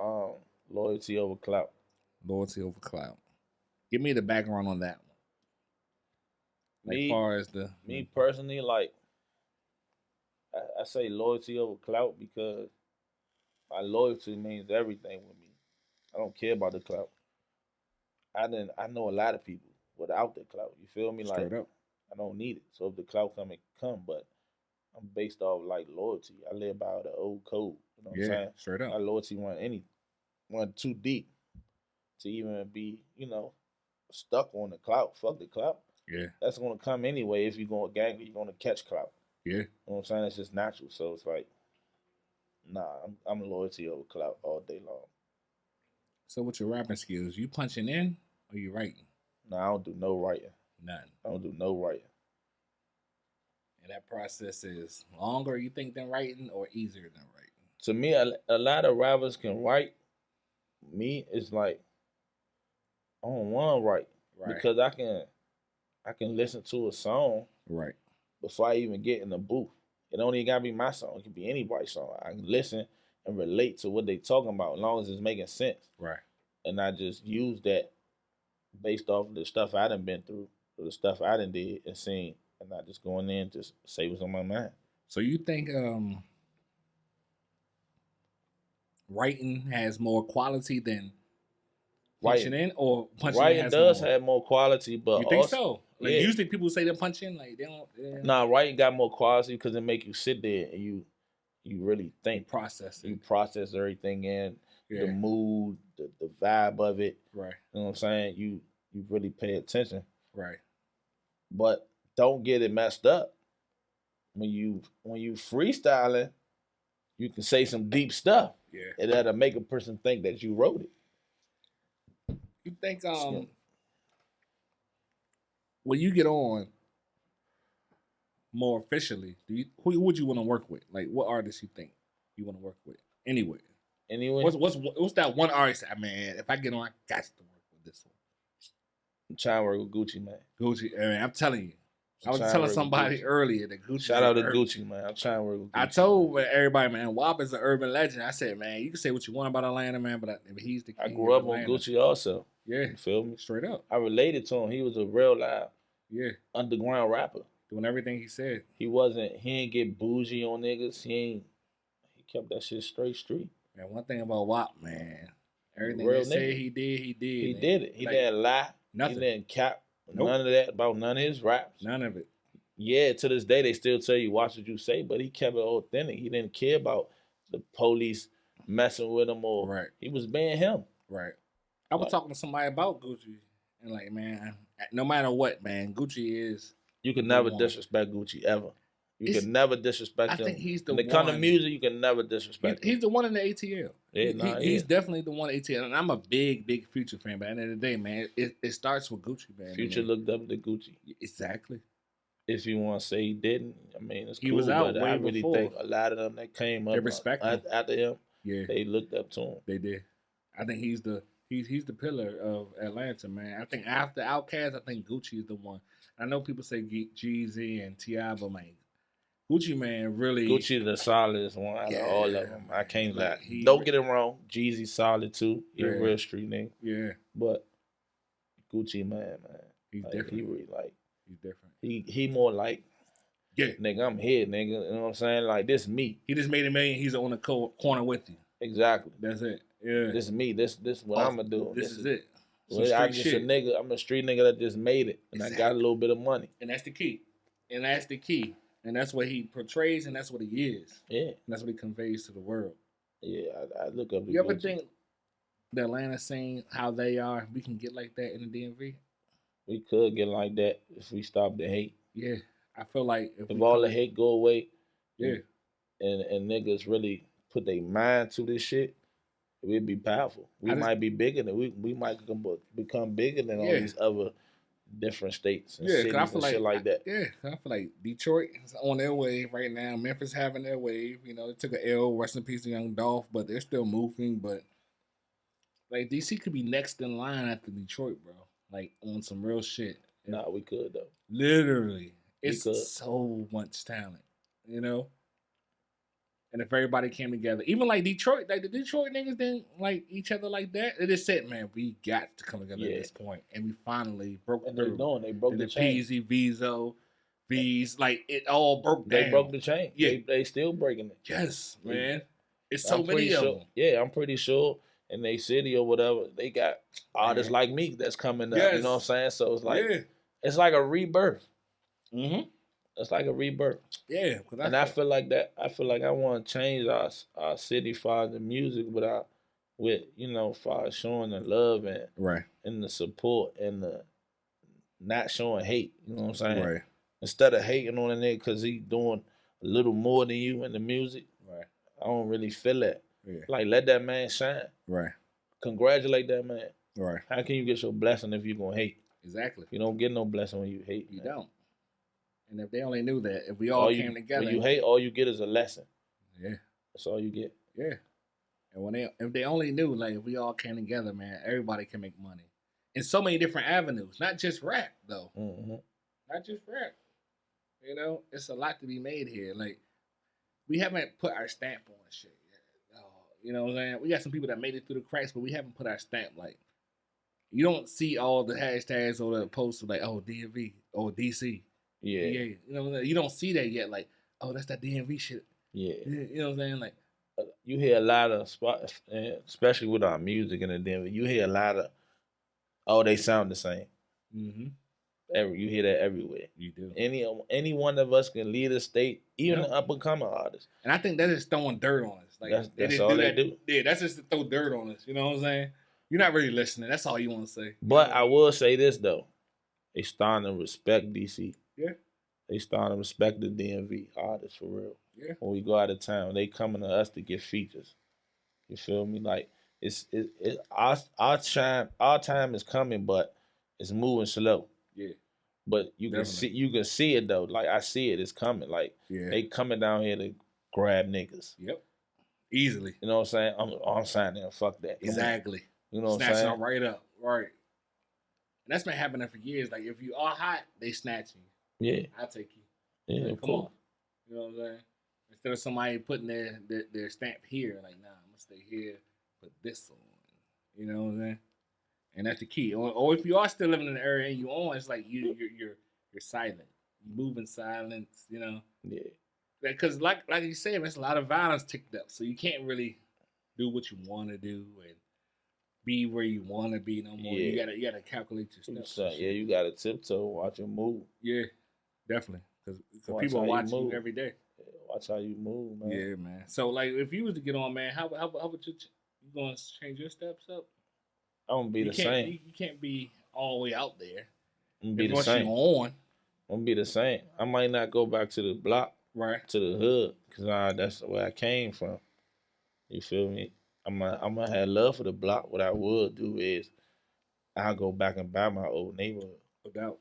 loyalty over clout. Loyalty over clout. Give me the background on that one. As far as me personally, like, I say loyalty over clout because my loyalty means everything with me. I don't care about the clout. I know a lot of people without the clout. You feel me? Straight up. I don't need it. So if the clout come, it come. But I'm based off like loyalty. I live by the old code. You know what I'm saying? Straight up. My loyalty wasn't too deep to even be, stuck on the clout. Fuck the clout. Yeah. That's gonna come anyway. If you're gonna gang, you're gonna catch clout. Yeah. You know what I'm saying? It's just natural. So it's like, nah, I'm loyalty over clout all day long. So with your rapping skills, you punching in or you writing? No, I don't do no writing. None. I don't do no writing. And that process is longer, you think, than writing, or easier than writing? To me, a lot of rappers can write. Me, it's like I don't want to write Right. because I can listen to a song Right. before I even get in the booth. It don't even gotta be my song. It can be anybody's song. I can listen and relate to what they talking about as long as it's making sense. Right. And I just use that based off of the stuff I done been through, or the stuff I done did and seen, and not just going in just say what's on my mind. So you think writing has more quality than punching in, or punching in Writing has does more? have more quality, but You think also, so? Like yeah. usually people say they punch in, like they don't. Nah, writing got more quality because it make you sit there and you really think, process it. you process everything in the mood, the vibe of it. Right. You know what I'm saying? You really pay attention. Right. But don't get it messed up. When you freestyling, you can say some deep stuff. Yeah. And that'll make a person think that you wrote it. You think when you get on more officially, who would you want to work with? Like, what artists you think you want to work with? Anyway. What's that one artist? Man, if I get on, I got to work with this one. I'm trying to work with Gucci, man. Gucci, man, I'm telling you. I was telling somebody earlier that Gucci. Shout out to Gucci, man. I'm trying to work with Gucci. I told everybody, man, WAP is an urban legend. I said, man, you can say what you want about Atlanta, man, but if he's the king, I grew up on Gucci also. Yeah. You feel me? Straight up. I related to him. He was a real live underground rapper. Doing everything he said. He ain't get bougie on niggas. He kept that shit straight street. And one thing about WAP, man, everything they said he did, he did. He did it. He didn't lie. Nothing. He didn't cap. Nope. None of that about none of his raps. None of it. Yeah, to this day, they still tell you, watch what you say, but he kept it authentic. He didn't care about the police messing with him or he was being him. Right. I was talking to somebody about Gucci, and like, man, no matter what, man, Gucci is. You can never disrespect Gucci ever. You can never disrespect him. I think he's the one. When it comes to music, you can never disrespect him. He's the one in the ATL. Yeah, he's definitely the one in the ATL. And I'm a big Future fan, but at the end of the day, man, it starts with Gucci, man. Future looked up to Gucci. Exactly. If you want to say he didn't, I mean, it's cool. He was out but way I really before. think a lot of them that came up after him, they looked up to him. They did. I think he's the pillar of Atlanta, man. I think after Outkast, I think Gucci is the one. I know people say Jeezy and T.I., but man, Gucci, man, really. Gucci the solidest one out of all of them. I can't lie. Don't get it wrong. Jeezy solid too. He a real street nigga. Yeah. But Gucci, man. He's different. He really he's different. He more like, nigga, I'm here, nigga. You know what I'm saying? Like, this me. He just made $1 million. He's on the corner with you. Exactly. That's it. Yeah. This is me. This what I'm gonna do. This is it. I'm just a nigga. I'm a street nigga that just made it, and I got a little bit of money. And that's the key. And that's what he portrays, and that's what he is. Yeah. And that's what he conveys to the world. Yeah, I look up to You ever think the Atlanta scene, how they are, we can get like that in the DMV? We could get like that if we stop the hate. Yeah. I feel like if all the hate go away, and niggas really put their mind to this shit, we'd be powerful. We might be bigger than we might become bigger than all these other different states and cities and shit like that. Yeah, I feel like Detroit is on their wave right now. Memphis having their wave. You know, they took an L, rest in peace to Young Dolph, but they're still moving. But like DC could be next in line after Detroit, bro. Like on some real shit. Nah, we could though. Literally, it's so much talent, you know. And if everybody came together, even like Detroit, like the Detroit niggas didn't like each other like that. They just said, man, we got to come together at this point. And we finally broke through. They broke the chain. Peasy, Vizo, V's, like it all broke down. They broke the chain. Yeah. They still breaking it. Yes, man. It's so many of them. Yeah, I'm pretty sure in their city or whatever, they got artists like me that's coming up. You know what I'm saying? So it's like it's like a rebirth. Mm-hmm. It's like a rebirth. Yeah. I feel like that. I feel like I want to change our city for the music with you know, for showing the love and the support and the not showing hate. You know what I'm saying? Right. Instead of hating on a nigga because he doing a little more than you in the music. Right. I don't really feel that. Yeah. Like, let that man shine. Right. Congratulate that man. Right. How can you get your blessing if you're gonna hate? Exactly. You don't get no blessing when you hate. You man. don't. And if they only knew that, if we all came together, when you hate, all you get is a lesson. Yeah. That's all you get. Yeah. And if they only knew, like, if we all came together, man, everybody can make money in so many different avenues, not just rap though. Mm-hmm. Not just rap. You know, it's a lot to be made here. Like, we haven't put our stamp on shit yet. You know what I'm saying? We got some people that made it through the cracks, but we haven't put our stamp. Like, you don't see all the hashtags or the posts of like, oh, DMV or DC. Yeah. You know what I'm saying? You don't see that yet. Like, oh, that's that DMV shit. Yeah. You know what I'm saying? Like, you hear a lot of spots, especially with our music in the Denver. You hear a lot of, oh, they sound the same. Mm-hmm. You hear that everywhere. You do. Any one of us can lead a state, even an up and coming artist. And I think that is throwing dirt on us. Like, that's all they do. Yeah, that's just to throw dirt on us. You know what I'm saying? You're not really listening. That's all you want to say. But I will say this though, they starting to respect DC. Yeah. They starting to respect the DMV artists for real. Yeah. When we go out of town, they coming to us to get features. You feel me? Like our time is coming, but it's moving slow. Yeah. But you can see it though. Like I see it, it's coming. Like they coming down here to grab niggas. Yep. Easily. You know what I'm saying? I'm signing them. Fuck that. Exactly. You know what I'm saying? Snatching them right up. Right. And that's been happening for years. Like, if you are hot, they snatching you. Yeah. I'll take you. Yeah, like, come on. You know what I'm saying? Instead of somebody putting their stamp here, like, nah, I'm gonna stay here, put this on. You know what I'm saying? And that's the key. Or if you are still living in the area and you on, it's like you're silent. You move in silence, you know? Yeah. Because like you said, there's a lot of violence ticked up. So you can't really do what you want to do and be where you want to be no more. Yeah. You gotta calculate your steps. Yeah, you gotta tiptoe, watch your move. Yeah, definitely. Because people are watching you every day. Yeah, watch how you move, man. Yeah, man. So like, if you was to get on, man, how would you gonna change your steps up? I'm gonna be the same. You can't be all the way out there. I'm gonna be the same. I'm gonna be the same. I might not go back to the block, right, to the hood, because that's where I came from. You feel me? I'm gonna have love for the block. What I would do is I'll go back and buy my old neighborhood. No doubt.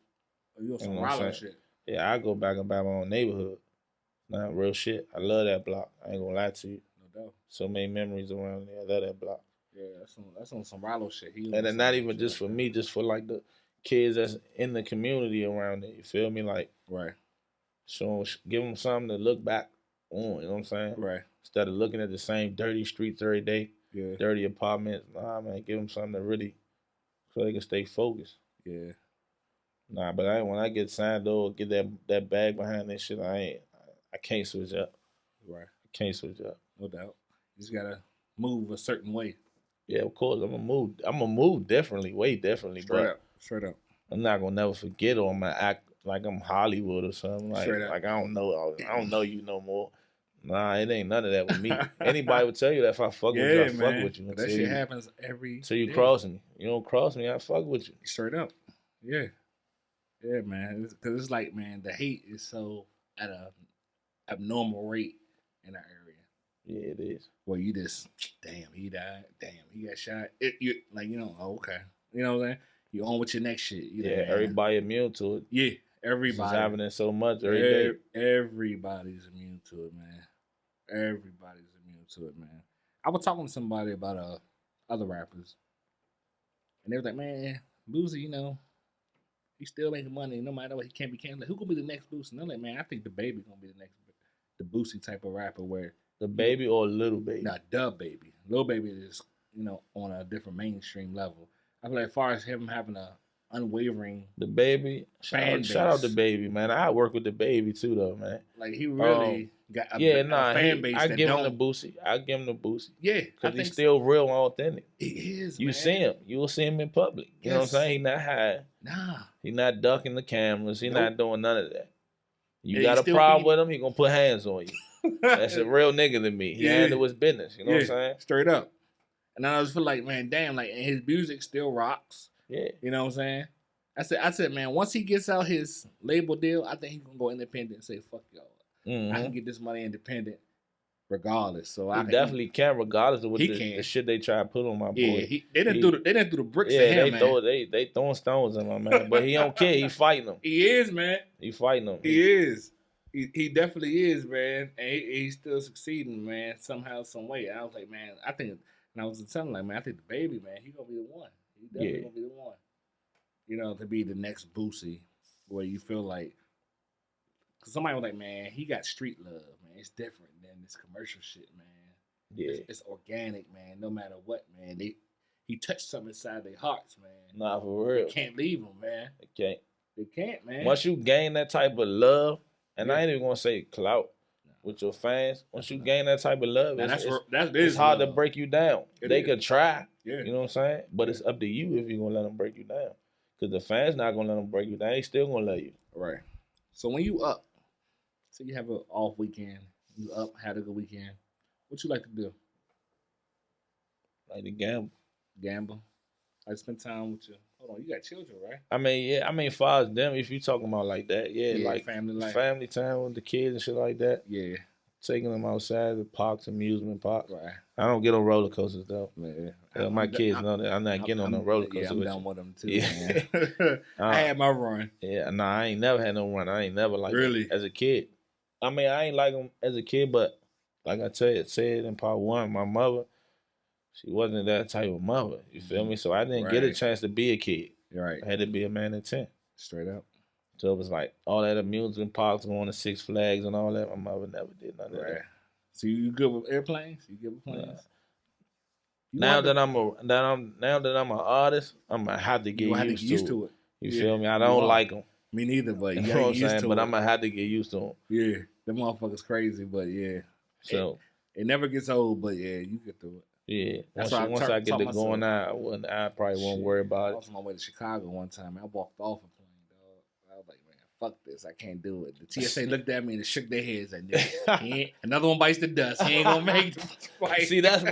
You on some Rolling shit. Yeah, I'll go back and buy my own neighborhood. Nah, real shit. I love that block. I ain't gonna lie to you. No doubt. So many memories around there. I love that block. Yeah, that's on some Rollo shit. And then not even just for me, just for like the kids that's in the community around there. You feel me? Like, right. So give them something to look back on. You know what I'm saying? Right. Instead of looking at the same dirty streets every day, dirty apartments. Nah, man, give them something to really, so they can stay focused. Yeah. Nah, but when I get signed or get that bag behind that shit, I can't switch up. Right. I can't switch up. No doubt. You just gotta move a certain way. Yeah, of course. I'm gonna move differently, way differently. Straight up. I'm not gonna never forget, or I'm gonna act like I'm Hollywood or something. Like I don't know you no more. Nah, it ain't none of that with me. Anybody would tell you that if I fuck with you, I fuck with you. That shit happens every day. You cross me. You don't cross me, I fuck with you. Straight up. Yeah. Yeah, man. Because it's like, man, the hate is so at a abnormal rate in our area. Yeah, it is. Well, you just, damn, he died. Damn, he got shot. Okay. You know what I'm saying? You on with your next shit. Everybody immune to it. Yeah, everybody. It's happening so much every day. Everybody's immune to it, man. Everybody's immune to it, man. I was talking to somebody about other rappers, and they was like, man, Boosie, you know, he's still making money no matter what. He can't be canceled. Like, who gonna be the next Boosie? And I'm like, man, I think the Baby gonna be the Boosie type of rapper where the Baby or Little Baby. Not the Baby. Little Baby is, you know, on a different mainstream level. I feel like as far as him having a unwavering the Baby, shout out the Baby, man. I work with the Baby too, though, man. Like he really got a fan base. I give him the Boosie. Yeah, because he's still real and authentic. He is. You see him, you will see him in public. You know what I'm saying? He not high. Nah, he not ducking the cameras. He not doing none of that. You got a problem with him, he gonna put hands on you. That's a real nigga to me. He handle his business. You know what I'm saying? Straight up. And I just feel like, man, damn, like, and his music still rocks. Yeah. You know what I'm saying? I said, man, once he gets out his label deal, I think he's gonna go independent and say, fuck y'all. I can get this money independent regardless. So he definitely can, regardless of what the shit they try to put on my boy. Yeah, they didn't do the bricks at him, man. They throwing stones at my man, but he don't care. He fighting them. He is, man. He fighting them. He is. He definitely is, man, and he's still succeeding, man. Somehow, some way. I was like, man, I think, and I was telling him, like, man, I think the baby, man, he gonna be the one. He definitely gonna be the one. You know, to be the next Boosie, where you feel like, cause somebody was like, man, he got street love, man. It's different than this commercial shit, man. Yeah, it's organic, man. No matter what, man. He touched something inside their hearts, man. Nah, for real. They can't leave them, man. They can't, man. Once you gain that type of love. And I ain't even gonna say clout with your fans. Once you gain that type of love, it's hard to break you down. They could try, you know what I'm saying? But it's up to you if you're gonna let them break you down. Because the fans not gonna let them break you down. They still gonna love you. Right. So when you up, so you have an off weekend, you up, had a good weekend. What you like to do? Like to gamble. Gamble. I spend time with you. Hold on, you got children, right? I mean, yeah. I mean, as far as them, if you talking about like that, like family life, family time with the kids and shit like that. Yeah, taking them outside the parks, amusement parks. Right. I don't get on roller coasters though. Man, my kids know that I'm not getting on no roller coaster. Yeah, I'm down with them too. Yeah. Man. I had my run. Yeah, nah, I ain't never had no run. I ain't never like really as a kid. I mean, I ain't like them as a kid, but like I said in part one, my mother. She wasn't that type of mother. You feel me? So I didn't get a chance to be a kid. Right. I had to be a man at 10. Straight up. So it was like all that amusement parks, going to Six Flags and all that. My mother never did none of that. So you good with airplanes? You good with planes? Now that I'm an artist, I'm gonna have to get used to it. You feel me? I don't like them. Me neither, but you know what I'm saying. But I'm gonna have to get used to them. Yeah, them motherfuckers crazy, but yeah. So it never gets old, but yeah, you get through it. Yeah, once I get to going out, I probably won't worry about it. I was on my way to Chicago one time, man. I walked off a plane, dog. I was like, man, fuck this. I can't do it. The TSA looked at me and shook their heads and another one bites the dust. He ain't gonna make it. See, that's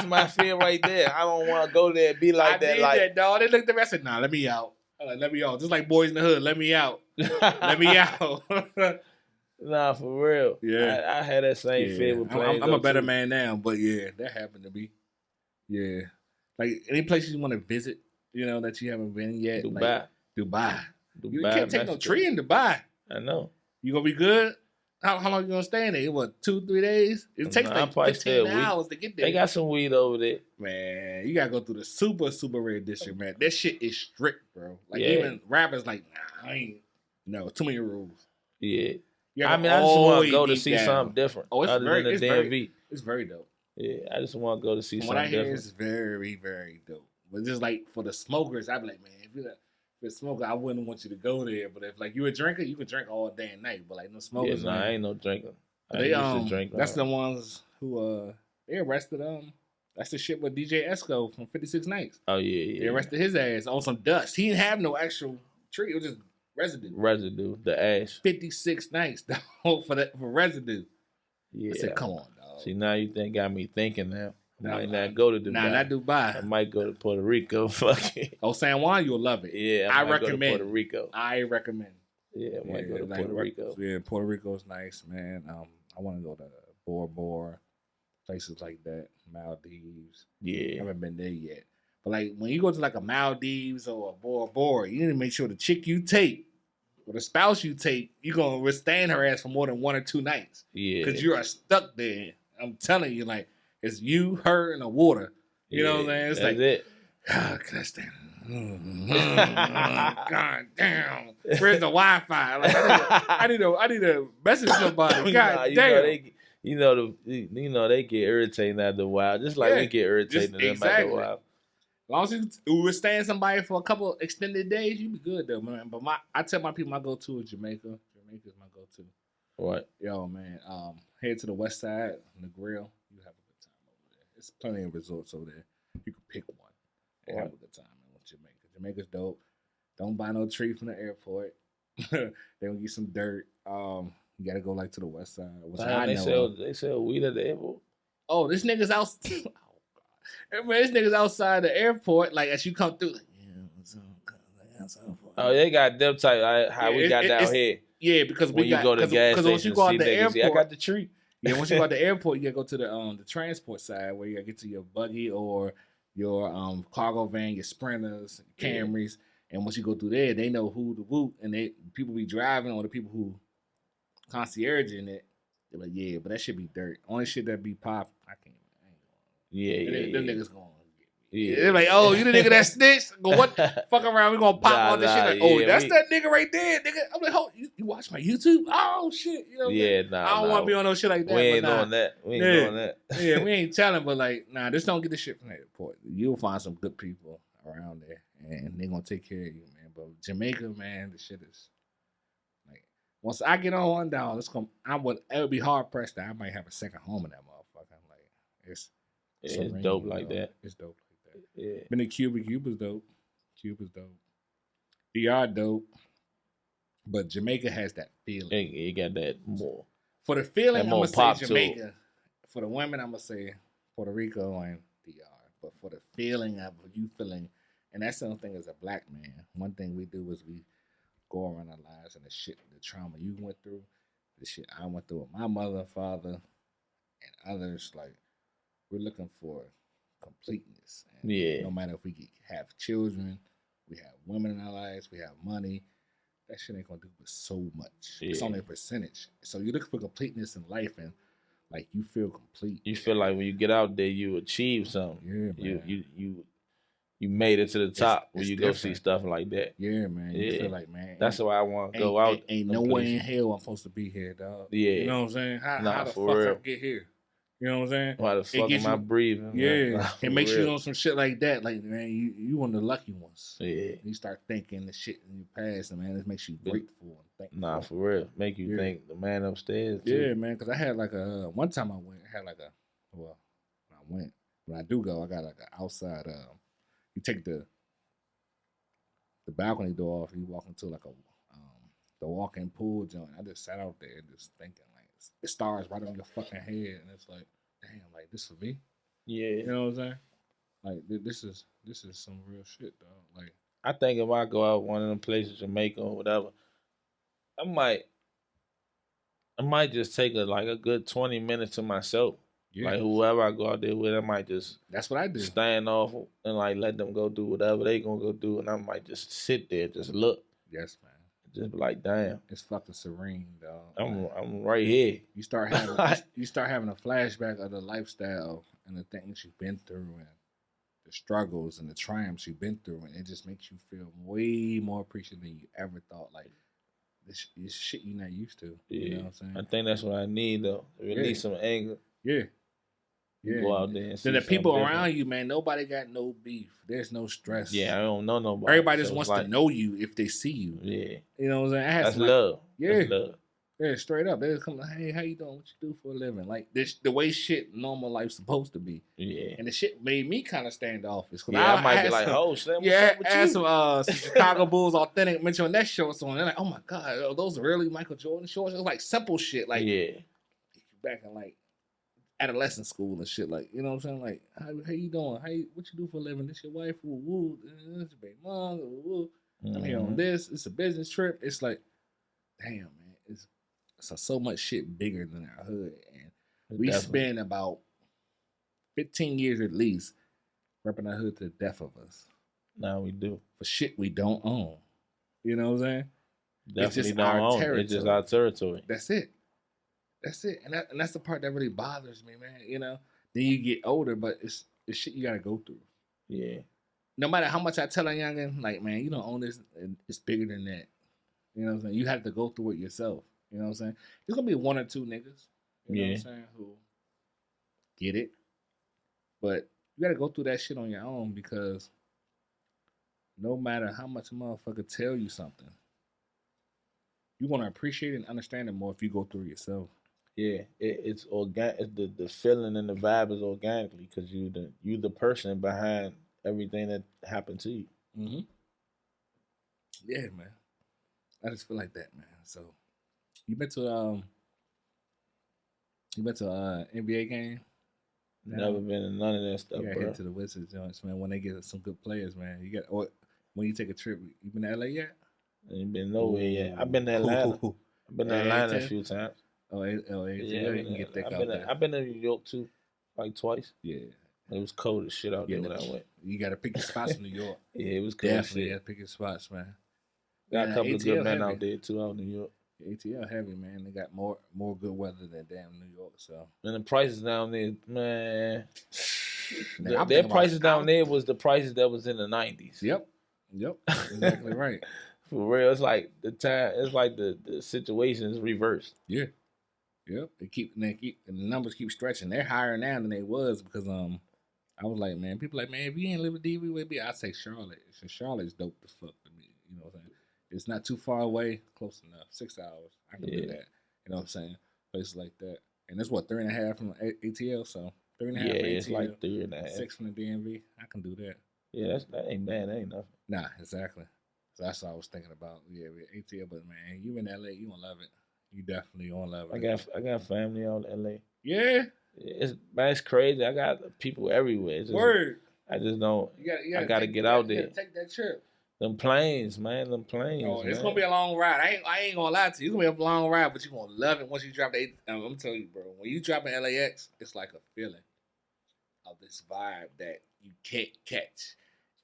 my fear right there. I don't want to go there and be like that. Like that, dog. They looked at me. I said, nah, let me out. Let me out. Just like Boys in the Hood. Let me out. Let me out. Nah, for real. Yeah, I had that same fear with planes. I'm a better man now, but yeah, that happened to me. Yeah, like any places you want to visit, you know, that you haven't been yet. Dubai. Like, you can't take no tree in Dubai. I know. You gonna be good? How long you gonna stay in there? What, 2-3 days? It takes like 15 hours to get there. They got some weed over there. Man, you gotta go through the super red district, man. That shit is strict, bro. Like even rappers like, nah, I ain't. No, too many rules. Yeah. I mean, I just want to go to see something different. Oh, it's other than the DMV. It's very dope. Yeah, I just want to go to see something different. What I hear is very, very dope. But just like for the smokers, I'd be like, man, if you're a smoker, I wouldn't want you to go there. But if like you a drinker, you can drink all day and night. But like no smokers. Yeah, I ain't no drinker. They used to drink. That's the ones who they arrested That's the shit with DJ Esco from 56 Nights. Oh yeah. They arrested his ass on some dust. He didn't have no actual tree. It was just residue. The ash. 56 Nights for residue. Yeah. I said, come on, dog. See, now you got me thinking now. I might not go to Dubai. Nah, not Dubai. I might go to Puerto Rico. Fuck it. Oh, San Juan, you'll love it. Yeah, I might recommend go to Puerto Rico. I recommend. Yeah, I might go to Puerto Rico. Yeah, Puerto Rico's nice, man. I want to go to Bora Bora, places like that. Maldives. Yeah. I haven't been there yet. But like when you go to like a Maldives or a Bora Bora, you need to make sure the chick you take or the spouse you take, you're going to withstand her ass for more than 1 or 2 nights. Yeah. Because you are stuck there. I'm telling you, like, it's you, her, and the water. You know what I'm saying? It's that's like, it. Can I stand? God damn. Where's the Wi-Fi? Like, I need to message somebody. God damn. They get irritating after a while. Just like we get irritated them after a while. As long as you withstand somebody for a couple extended days, you be good though, man. But I tell my people my go-to is Jamaica. Jamaica's my go-to. What? Yo, man. Head to the west side on the grill. You have a good time over there. There's plenty of resorts over there. You can pick one and have a good time, man, with Jamaica. Jamaica's dope. Don't buy no tree from the airport. They gonna get some dirt. You gotta go like to the west side. They sell weed at the airport. Oh, this nigga's out. Man, this nigga's outside the airport, like as you come through. Oh, they got them type how we got down here. Yeah, because when you go to gas station, you go out the airport, I got the tree. Yeah, once you go to the airport, you gotta go to the transport side where you gotta get to your buggy or your cargo van, your Sprinters, Camrys, and once you go through there, they know who to whoop, and people be driving or the people who concierging it. They're like, yeah, but that should be dirt. Only shit that be pop, I can't. Them niggas going. Yeah. They're like, oh, you the nigga that snitched? Go what? Fuck around, we gonna pop all this shit. Like, oh, that's that nigga right there, nigga. I'm like, oh, you watch my YouTube? Oh shit, you know? I don't want to be on no shit like that. We ain't doing that. We ain't doing that. Yeah, we ain't telling, but like, nah, just don't get the shit from the airport. You'll find some good people around there, and they gonna take care of you, man. But Jamaica, man, the shit is like, once I get on one down, it would be hard pressed that I might have a second home in that motherfucker. Like, it's dope like that. It's dope. Yeah. Been to Cuba. Cuba's dope. DR dope. But Jamaica has that feeling. You got that more. For the feeling, I'm going to say Jamaica. For the women, I'm going to say Puerto Rico and DR. But for the feeling of you feeling, and that's the only thing as a black man, one thing we do is we go around our lives and the trauma you went through, the shit I went through with my mother, father, and others, like, we're looking for completeness. And no matter if we have children, we have women in our lives, we have money, that shit ain't gonna do but so much. It's only a percentage. So you're looking for completeness in life, and like you feel complete. You feel like when you get out there, you achieve something. Yeah, man. You made it to the top when you go see stuff like that. Yeah, man. You feel like, man. That's why I want to go out. Ain't no way in hell I'm supposed to be here, dog. Yeah. You know what I'm saying? How the fuck I get here? You know what I'm saying? Why the fuck am I breathing? Yeah. It makes you on some shit like that. Like, man, you one of the lucky ones. Yeah. You start thinking the shit in your past, and man, it makes you grateful and thankful. Nah, for real. Make you think the man upstairs, too. Yeah, man, because I had like one time when I do go, I got like an outside, you take the balcony door off, you walk into like the walk-in pool joint. I just sat out there just thinking, like, the stars right on your fucking head, and it's like, damn, like, this for me? Yeah. You know what I'm saying? Like, this is some real shit, dog. Like, I think if I go out one of them places, Jamaica or whatever, I might just take a good 20 minutes to myself. Yeah. Like, whoever I go out there with, I might just that's what I do. Stand off and like let them go do whatever they gonna go do, and I might just sit there, just look. Yes, man. Just be like, damn, it's fucking serene, dog. I'm right here. You start having a flashback of the lifestyle and the things you've been through and the struggles and the triumphs you've been through, and it just makes you feel way more appreciative than you ever thought. Like, this shit you're not used to. Yeah. You know what I'm saying? I think that's what I need, though. Release some anger. Yeah. Go out there and see then the people around you, man, nobody got no beef. There's no stress. Yeah, I don't know nobody. Everybody just wants to know you if they see you. Yeah. You know what I'm saying? That's love. Yeah. That's love. Yeah, straight up. They just come like, hey, how you doing? What you do for a living? Like, this the way shit normal life's supposed to be. Yeah. And the shit made me kind of standoffish. Yeah, I might be like, oh, Slim, what's up with I had some Chicago Bulls authentic mention on that shorts on. They're like, oh my God, those are really Michael Jordan shorts? It was like simple shit. Like, back in like adolescent school and shit, like, you know what I'm saying? Like, how you doing? What you do for a living? This your wife? Woo, woo. This your baby mom? Woo, woo. I'm here on this. It's a business trip. It's like, damn, man, it's so much shit bigger than our hood, and we spend about 15 years at least repping our hood to the death of us. Now we do for shit we don't own. You know what I'm saying? Definitely it's just don't own. Territory. It's just our territory. That's it. And that's the part that really bothers me, man. You know, then you get older, but it's shit you gotta go through. Yeah. No matter how much I tell a youngin', like, man, you don't own this, it's bigger than that. You know what I'm saying? You have to go through it yourself. You know what I'm saying? There's gonna be one or two niggas, you know what I'm saying, who get it. But you gotta go through that shit on your own, because no matter how much a motherfucker tell you something, you're gonna appreciate it and understand it more if you go through it yourself. Yeah, it's organic. The feeling and the vibe is organically, because you the person behind everything that happened to you. Mm-hmm. Yeah, man. I just feel like that, man. So, you been to NBA game? Never been to none of that stuff, bro. Hit to the Wizards joints, man. When they get some good players, man. When you take a trip, you been to LA yet? I ain't been nowhere yet. I've been to Atlanta. I've been to Atlanta a few times. You can get thick out there. I've been to New York too, like twice. Yeah. It was cold as shit out there when I went. You got to pick your spots in New York. Yeah, it was cold. Definitely got to pick your spots, man. Got a couple of good men out there too out in New York. ATL heavy, man. They got more good weather than damn New York. So and the prices down there, man. Their prices down there was the prices that was in the 90s. Yep, exactly right. For real, it's like the situation is reversed. Yeah, yep. The numbers keep stretching. They're higher now than they was because I was like, man, people like, man, if you ain't live in DV with me, I say Charlotte. Charlotte's dope the fuck to me. You know what I'm saying? It's not too far away, close enough. 6 hours, I can do that. You know what I'm saying? Places like that, and it's what 3.5 from ATL, so 3.5. Yeah, it's like 3.5. 6 from the DMV. I can do that. Yeah, that ain't bad. That ain't nothing. Nah, exactly. So that's what I was thinking about. Yeah, with ATL, but man, you in LA, you gonna love it. You definitely gonna love it. I got family out in LA. Yeah. It's crazy. I got people everywhere. Word. I just don't. I gotta get out there. Take that trip. Them planes, man. Them planes. Oh, it's gonna be a long ride. I ain't gonna lie to you. It's gonna be a long ride, but you gonna love it once you drop the. I'm telling you, bro. When you drop in LAX, it's like a feeling of this vibe that you can't catch,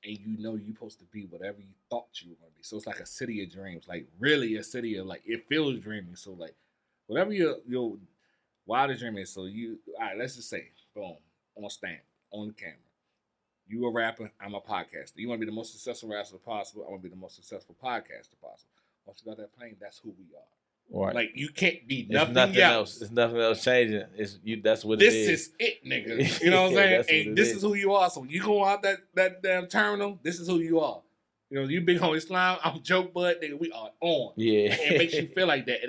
and you know you're supposed to be whatever you thought you were gonna be. So it's like a city of dreams, like really a city of like it feels dreamy. So like whatever your wildest dream is. So you, all right, let's just say, boom, on stamp, on the camera. You a rapper, I'm a podcaster. You want to be the most successful rapper possible, I want to be the most successful podcaster possible. Once you got that plane, that's who we are. Right. Like, you can't be nothing else. It's nothing else changing. It's you. That's what this it is. This is it, nigga. You know what I'm saying? And this is who you are. So when you go out that damn terminal, this is who you are. You know, you BigHomie Slime, I'm Jokebudd, nigga. We are on. Yeah. And it makes you feel like that.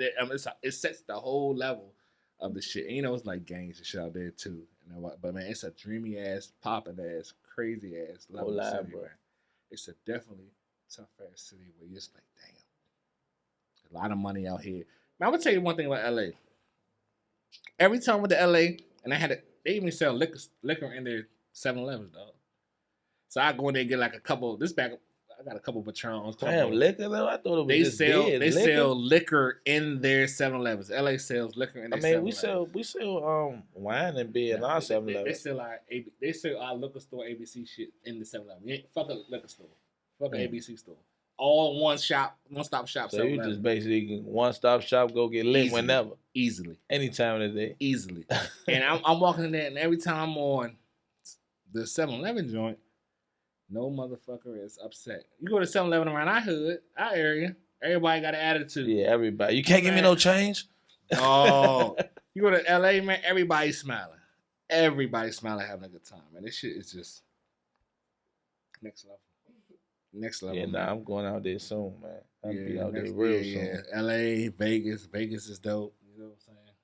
It sets the whole level of the shit. And you know, it's like gangs and shit out there, too. But man, it's a dreamy ass, popping ass, crazy ass level city, bro. Man. It's a definitely tough ass city where you're just like, damn, a lot of money out here. Man, I'm gonna tell you one thing about LA. Every time I went to LA, and they even sell liquor in their 7-Elevens, dog. So I go in there and get like a couple. I got a couple Patrons. Damn, liquor though? I thought it was They sell liquor in their 7-Elevens. LA sells liquor in their 7-Elevens. we sell wine and beer in our 7-Elevens. They sell our liquor store ABC shit in the 7-Eleven. Fuck a liquor store. Fuck an ABC store. All one stop shop. So you just basically one stop shop, go get lit whenever. Easily. Any time of the day. Easily. And I'm walking in there, and every time I'm on the 7-Eleven joint, no motherfucker is upset. You go to 7-Eleven around our area, everybody got an attitude. Yeah, everybody. You can't give me no change? Oh. You go to LA, man, everybody's smiling. Everybody's smiling, having a good time. Man, this shit is just next level. Yeah, man. I'm going out there soon, man. I'll be out there real soon. Yeah. LA, Vegas. Vegas is dope. You know what I'm saying?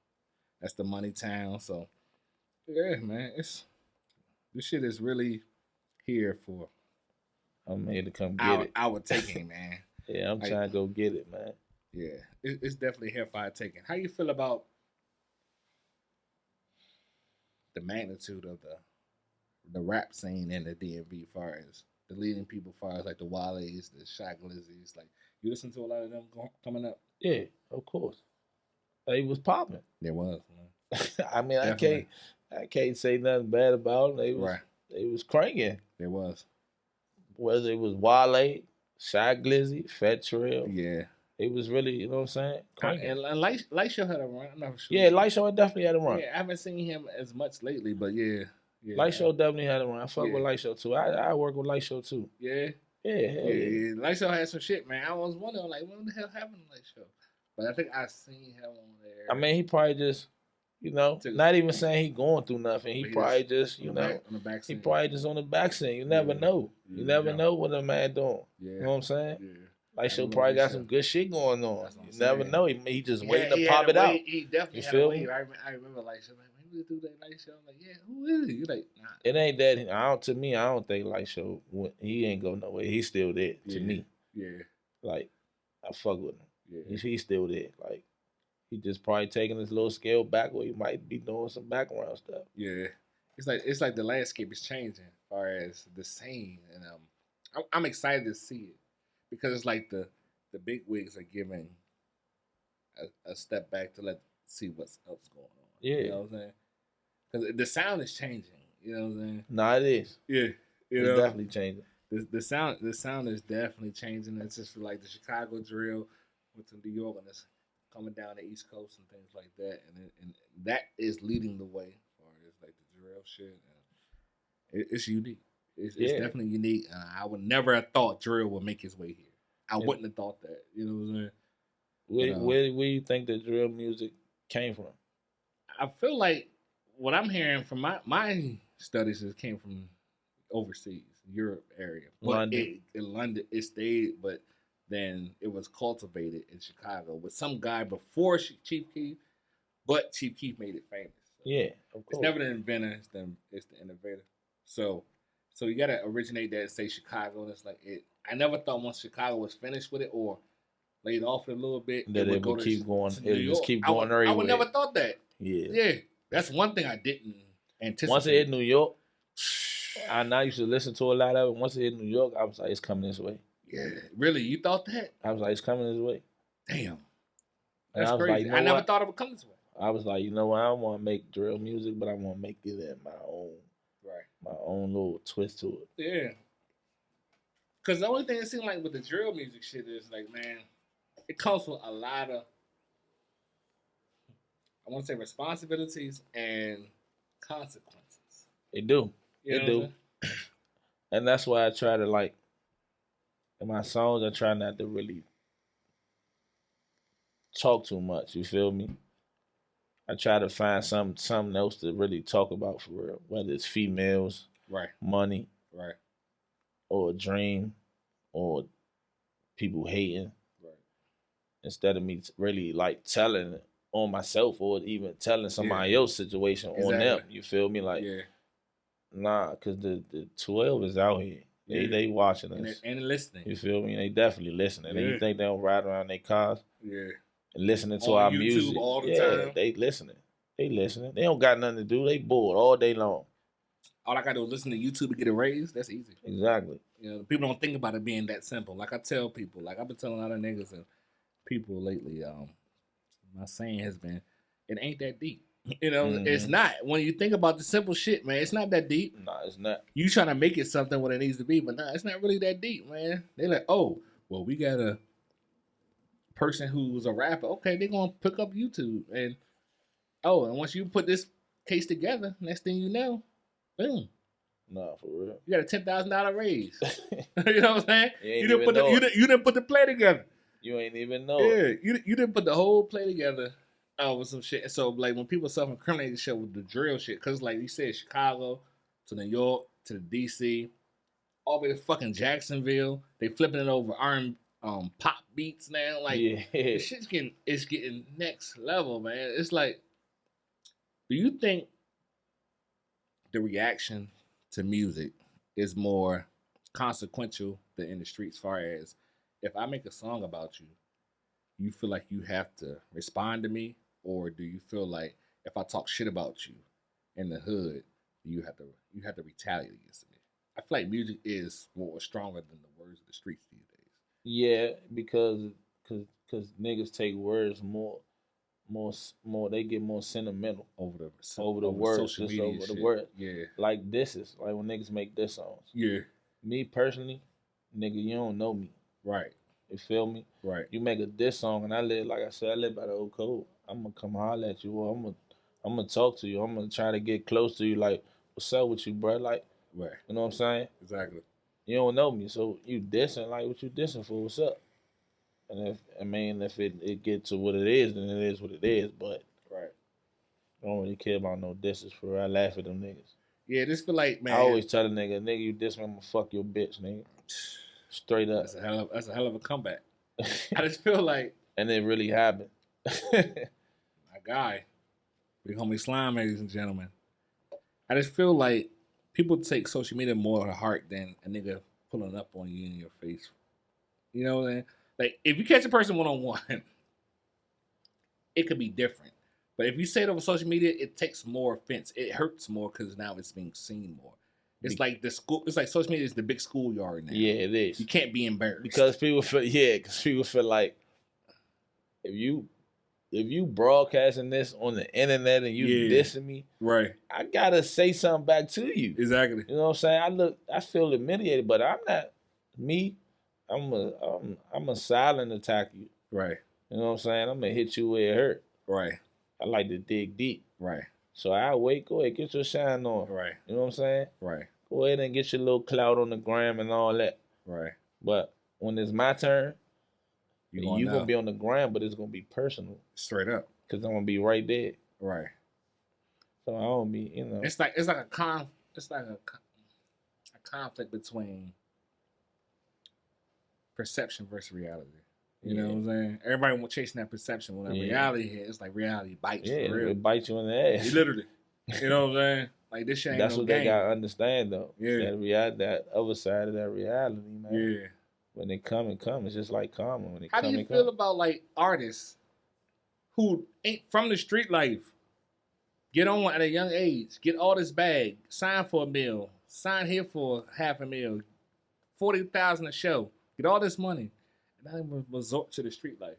That's the money town. So, yeah, man. This shit is really here for. I'm here to come get it. Our taking, man. Yeah, I'm trying to go get it, man. Yeah, it's definitely here for our taking. How you feel about the magnitude of the rap scene in the DMV, as far as the leading people, as far as like the Wale's, the Shy Glizzies? Like, you listen to a lot of them coming up? Yeah, of course. It was popping. There was, man. I mean, definitely. I can't say nothing bad about them. They was cranking. There was. Whether it was Wale, Shy Glizzy, Fat Trail. Yeah. It was really, you know what I'm saying? Cranking. And Light Show had a run. I'm not sure. Yeah, Light Show definitely had a run. Yeah, I haven't seen him as much lately, but yeah. Light Show definitely had a run. I fuck with Light Show too. I work with Light Show too. Yeah. Yeah. Light Show had some shit, man. I was wondering, like, what the hell happened to Light Show? But I think I seen him on there. I mean, he probably just, you know, not even saying he going through nothing. He probably just, you know, he probably just on the back scene. You never know. You never know what a man doing. Yeah. You know what I'm saying? Yeah. Light Show probably got some good shit going on. You never know. He just waiting to pop it out. He definitely had a wave. I remember Light Show. Like, when you do that Light Show, I'm like, yeah, who is he? You like, nah. It ain't that. To me, I don't think Light Show. He ain't go nowhere. He's still there. To me. Yeah. Like, I fuck with him. Yeah. He's still there. Like, he just probably taking his little scale back where he might be doing some background stuff. Yeah. It's like the landscape is changing as far as the scene, and I'm excited to see it because it's like the big wigs are giving a step back to let see what's else going on. Yeah. You know what I'm saying? Because the sound is changing. You know what I'm saying? Nah, it is. Yeah. It's definitely changing. The sound is definitely changing. It's just like the Chicago drill went to New York and it's coming down the East Coast and things like that, and that is leading the way for it's like the drill shit. And it's unique. It's definitely unique. I would never have thought drill would make its way here. I wouldn't have thought that. You know what I'm saying? Where do you think the drill music came from? I feel like what I'm hearing from my studies is came from overseas, Europe area. But London. In London, it stayed, but then it was cultivated in Chicago with some guy before Chief Keef, but Chief Keef made it famous. So Yeah, of course. It's never the inventor, it's the innovator. So you gotta originate that and say Chicago. And it's like it. I never thought once Chicago was finished with it or laid off it a little bit that it would keep going. It would just keep going everywhere. I would never thought that. Yeah. That's one thing I didn't anticipate. Once it hit New York, I used to listen to a lot of it. Once it hit New York, I was like, it's coming this way. Yeah, really? You thought that? I was like, it's coming this way. Damn. That's crazy. Like, you know I never thought it would come this way. I was like, you know what? I don't want to make drill music, but I want to make it in my own little twist to it. Yeah. Because the only thing it seems like with the drill music shit is like, man, it comes with a lot of, I want to say responsibilities and consequences. It do. You it do. And that's why I try to like, in my songs, I try not to really talk too much. You feel me? I try to find something else to really talk about for real. Whether it's females, right, money, right, or a dream, or people hating. Right. Instead of me really like telling on myself or even telling somebody else's situation on them. You feel me? Like, nah, because the 12 is out here. They watching us. And listening. You feel me? They definitely listening. And you think they don't ride around their cars? Yeah. And listening to our YouTube music. All the time. They listening. They listening. They don't got nothing to do. They bored all day long. All I got to do is listen to YouTube and get a raise. That's easy. Exactly. You know, people don't think about it being that simple. Like I tell people, like I've been telling a lot of niggas and people lately, my saying has been, it ain't that deep. You know, It's not. When you think about the simple shit, man, it's not that deep. Nah, it's not. You trying to make it something what it needs to be, but nah, it's not really that deep, man. They like, oh, well, we got a person who's a rapper. Okay, they're gonna pick up YouTube and once you put this case together, next thing you know, boom. Nah, for real. You got a $10,000 raise. You know what I'm saying? You didn't put the play together. You ain't even know. Yeah, you didn't put the whole play together. With some shit. So like when people self-incriminate shit with the drill shit, cause like you said, Chicago to New York to DC, all the way to fucking Jacksonville, they flipping it over pop beats now. Like the shit's getting next level, man. It's like, do you think the reaction to music is more consequential than in the streets? As far as if I make a song about you, you feel like you have to respond to me, or do you feel like if I talk shit about you in the hood, you have to retaliate against me? I feel like music is more stronger than the words of the streets these days. Yeah, because niggas take words more. They get more sentimental over the words, just over the word. Yeah, like disses, like when niggas make diss songs. Yeah, me personally, nigga, you don't know me, right? You feel me? Right. You make a diss song, and I live by the old code. I'm gonna come holler at you, or I'm gonna talk to you. I'm gonna try to get close to you. Like, what's up with you, bro? Like, right. You know what I'm saying? Exactly. You don't know me, so you dissing. Like, what you dissing for? What's up? And if it get to what it is, then it is what it is. But right. I don't really care about no disses for real. I laugh at them niggas. Yeah, this feel like, man. I always tell a nigga, you diss me, I'm gonna fuck your bitch, nigga. Straight up. That's a hell of a comeback. I just feel like, and it really happened. My guy, BigHomie Slime, ladies and gentlemen. I just feel like people take social media more to heart than a nigga pulling up on you in your face. You know what I'm saying? Like, if you catch a person one-on-one, it could be different. But if you say it over social media, it takes more offense. It hurts more because now it's being seen more. It's like the school. It's like social media is the big schoolyard now. Yeah, it is. You can't be embarrassed because people feel like if you if you broadcasting this on the internet and you dissing me, right? I gotta say something back to you. Exactly. You know what I'm saying? I feel humiliated, but I'm not me. I'm a silent attack you. Right. You know what I'm saying? I'm gonna hit you where it hurt. Right. I like to dig deep. Right. So I wait. Go ahead, get your shine on. Right. You know what I'm saying? Right. Go ahead and get your little clout on the gram and all that. Right. But when it's my turn, you gonna be on the gram, but it's gonna be personal. Straight up. Cause I'm gonna be right there. Right. So I don't be, you know. It's like a conflict between perception versus reality. You know what I'm saying? Everybody was chasing that perception. When reality hit, it's like reality bites for real. It bites you in the ass. Literally. You know what I'm saying? Like this shit ain't That's no what game. they gotta understand though. Yeah. That other side of that reality, man. Yeah. When they come, it's just like karma. When they How do you feel about like artists who ain't from the street life, get on at a young age, get all this bag, sign for $1 million, sign here for $500,000, 40,000 a show, get all this money, and then resort to the street life?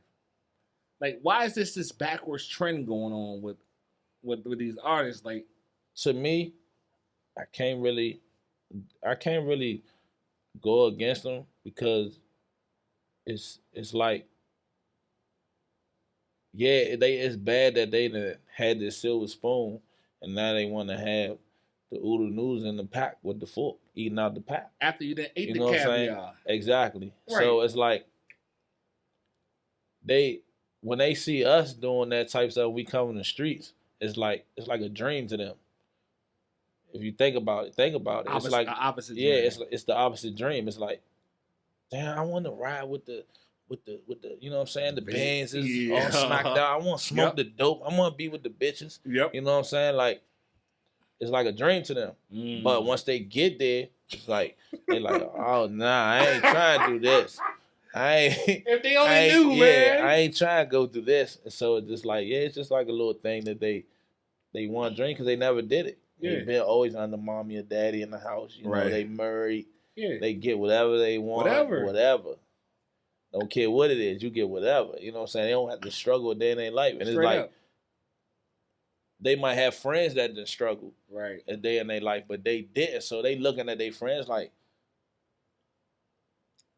Like, why is this backwards trend going on with these artists? Like, to me, I can't really go against them because it's like, it's bad that they done had this silver spoon and now they want to have the oodle noodles in the pack with the fork, eating out the pack. After you done ate you the know caviar. What I'm saying? Exactly. Right. So it's like when they see us doing that type of stuff, we come in the streets, it's like a dream to them. If you think about it. It's like opposite. Yeah, dream. it's the opposite dream. It's like, damn, I want to ride with the you know what I'm saying, the bands is all smacked out. I want to smoke the dope. I want to be with the bitches. Yep. You know what I'm saying? Like, it's like a dream to them. But once they get there, it's like they like, oh nah, I ain't trying to do this. If they only knew, man. I ain't trying to go through this. And so it's just like, it's just like a little thing that they want to drink because they never did it. They've been always under mommy or daddy in the house. You know, they married. Yeah. They get whatever they want. Whatever. Don't care what it is, you get whatever. You know what I'm saying? They don't have to struggle a day in their life. And it's like, they might have friends that didn't struggle a day in their life, but they didn't. So they looking at their friends like,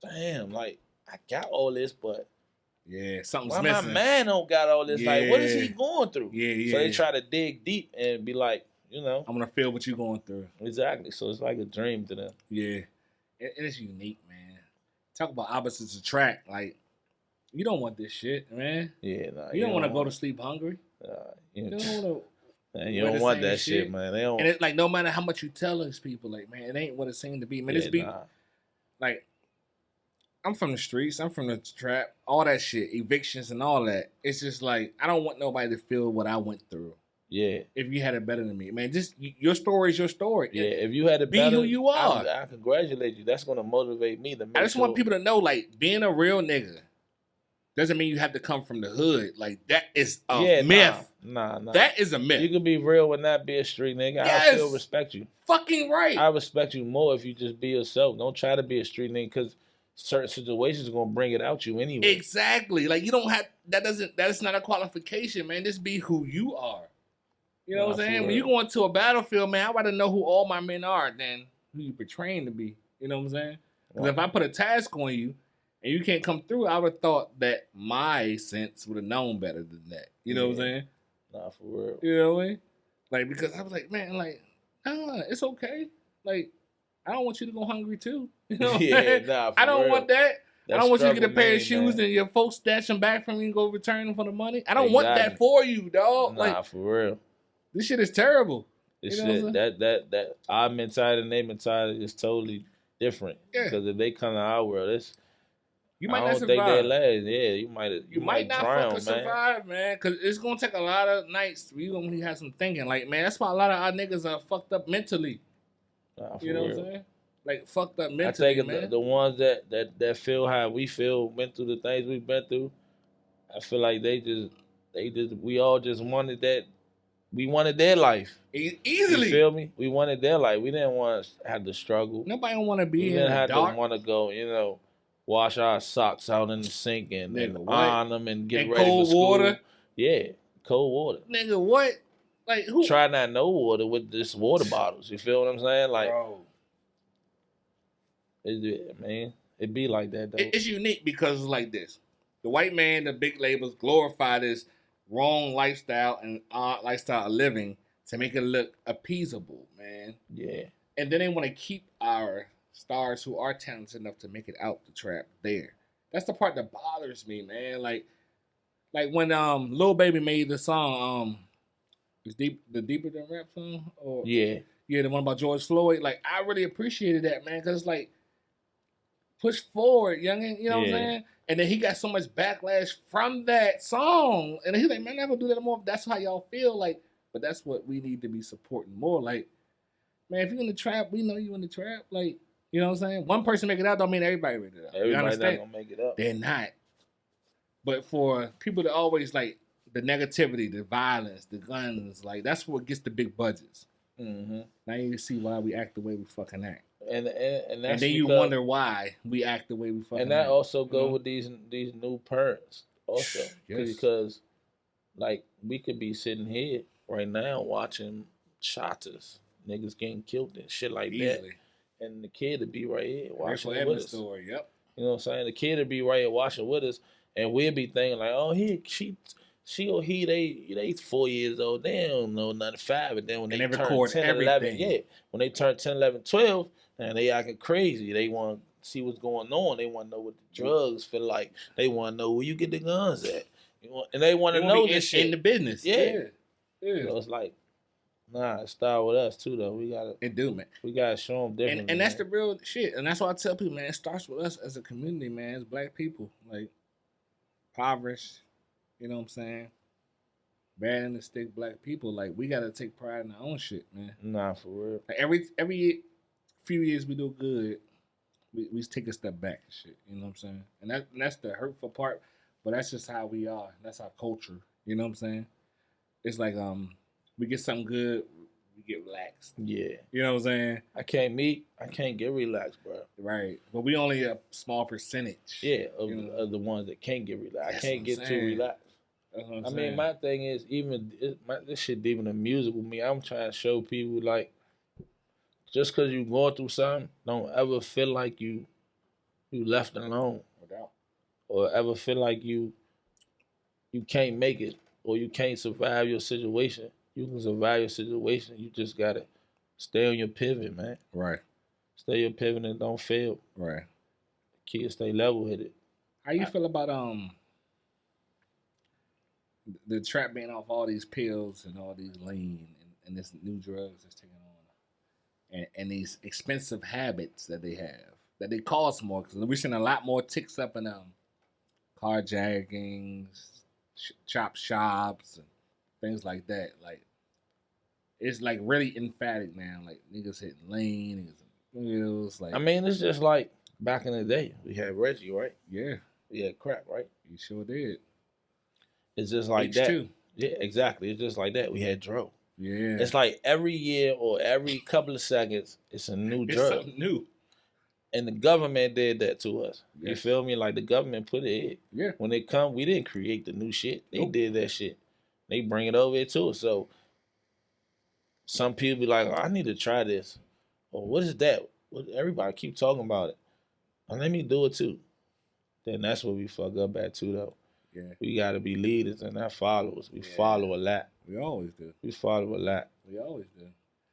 damn, like, I got all this, but something's missing. My man don't got all this. Like, what is he going through? So they try to dig deep and be like, you know, I'm gonna feel what you're going through. Exactly. So it's like a dream to them. Yeah, it's unique, man. Talk about opposites attract. Like, you don't want this shit, man. Yeah, nah. You don't want to go to sleep hungry. You don't want to. You don't want that shit, man. They don't. And it's like, no matter how much you tell these people, like, man, it ain't what it seemed to be. Man, this be like, I'm from the streets. I'm from the trap. All that shit, evictions and all that. It's just like, I don't want nobody to feel what I went through. Yeah. If you had it better than me, man, just your story is your story. Yeah. If you had it be better, who you are. I congratulate you. That's gonna motivate me to make I just want people to know, like, being a real nigga doesn't mean you have to come from the hood. Like, that is a myth. Nah. That is a myth. You can be real and not be a street nigga. Yes. I still respect you. Fucking right. I respect you more if you just be yourself. Don't try to be a street nigga because certain situations are gonna bring it out you anyway. Exactly. Like, you don't have that's not a qualification, man. Just be who you are. You know what I'm saying? When you go into a battlefield, man, I'd rather know who all my men are than who you portraying to be. You know what I'm saying? Because if I put a task on you and you can't come through, I would have thought that my sense would have known better than that. You know what I'm saying? Nah, for real. You know what I mean? Like, because I was like, man, like, nah, it's okay. Like, I don't want you to go hungry too. You know what I'm saying? Nah, for I don't real. want that. I don't want you to get a pair of man. shoes and your folks stash them back from you and go return them for the money. I don't want that for you, dog. Nah, like, for real. This shit is terrible. This shit, that our mentality and their mentality is totally different. Yeah. Because if they come to our world, you might I not don't survive. think they last. Yeah, you might not drown, fucking survive, man. Because it's gonna take a lot of nights. We gonna have some thinking. Like, man, that's why a lot of our niggas are fucked up mentally. Nah, you know real. what I'm saying? Like, fucked up mentally. I think man. the ones that feel how we feel, went through the things we've been through. I feel like we all just wanted that. We wanted their life. Easily. You feel me? We wanted their life. We didn't want to have to struggle. Nobody don't want to be we in didn't the have dark. to want to go, wash our socks out in the sink and iron them and get ready cold for school. Water. Yeah, cold water. Nigga, what? Like who? Try not no water with this water bottles. You feel what I'm saying? Like, bro, it be like that though. it's unique because it's like this. The white man, the big labels glorify this wrong lifestyle and lifestyle of living to make it look appeasable, man. Yeah. And then they want to keep our stars who are talented enough to make it out the trap there. That's the part that bothers me, man. Like when Lil Baby made the song, the Deeper Than Rap song, or yeah, the one about George Floyd. Like I really appreciated that, man, because it's like push forward, youngin. You know what I'm saying? And then he got so much backlash from that song, and he's like, man, I'm not gonna do that anymore. If that's how y'all feel, like, but that's what we need to be supporting more. Like, man, if you're in the trap, we know you in the trap. Like, you know what I'm saying? One person make it out don't mean everybody make it out. Everybody's not gonna make it up. They're not. But for people to always like the negativity, the violence, the guns, like that's what gets the big budgets. Mm-hmm. Now you see why we act the way we fucking act. And that's then you wonder why we act the way we fucking act. And that also go with these new parents also. Yes. Because like we could be sitting here right now watching shotters, niggas getting killed and shit like Easily. that. And the kid would be right here watching it with us. Story, yep. You know what I'm saying? The kid would be right here watching with us, and we'll be thinking like, oh, she or he, they 4 years old. They don't know nothing 5. And then when they turn 10, 11, when they turn 10, 11, 12, and they acting crazy. They want to see what's going on. They want to know what the drugs feel like. They want to know where you get the guns at. And they want to know this shit. In the business. Yeah. So it's like, nah, it start with us too, though. We gotta man. We gotta show them different. And that's the real shit. And that's why I tell people, man, it starts with us as a community, man. As black people, like impoverished. You know what I'm saying? Bad in the stick black people. Like we gotta take pride in our own shit, man. Nah, for real. Like every few years we do good, we take a step back and shit. You know what I'm saying? And that's the hurtful part. But that's just how we are. That's our culture. You know what I'm saying? It's like we get something good, we get relaxed. Yeah. You know what I'm saying? I can't get relaxed, bro. Right. But we only a small percentage. Yeah, of the ones that can't get relaxed. I can't get too relaxed. I mean, my thing is, this shit even amusing with me. I'm trying to show people, like, just because you're going through something, don't ever feel like you left alone. No doubt. Or ever feel like you can't make it or you can't survive your situation. You can survive your situation. You just got to stay on your pivot, man. Right. Stay on your pivot and don't fail. Right. Kids stay level-headed. How you feel about the trap being off all these pills and all these lean and this new drugs that's taking on, and these expensive habits that they have that they cost more? Because we're seeing a lot more ticks up in carjackings, chop shops, and things like that. Like it's like really emphatic now. Like niggas hitting lean, niggas hitting pills. Like I mean, it's just like back in the day. We had Reggie, right? Yeah. We had crack, right? You sure did. It's just like H2. that. Yeah, exactly. It's just like that. We had Dro. Yeah. It's like every year or every couple of seconds, it's a new drug. It's something new. And the government did that to us. Yes. You feel me? Like the government put it in. Yeah. When they come, we didn't create the new shit. They did that shit. They bring it over here to us. So some people be like, oh, I need to try this. Or what is that? Everybody keep talking about it. And let me do it too. Then that's what we fuck up at too, though. Yeah. We got to be leaders and not followers. We follow a lot. We always do. We follow a lot. We always do.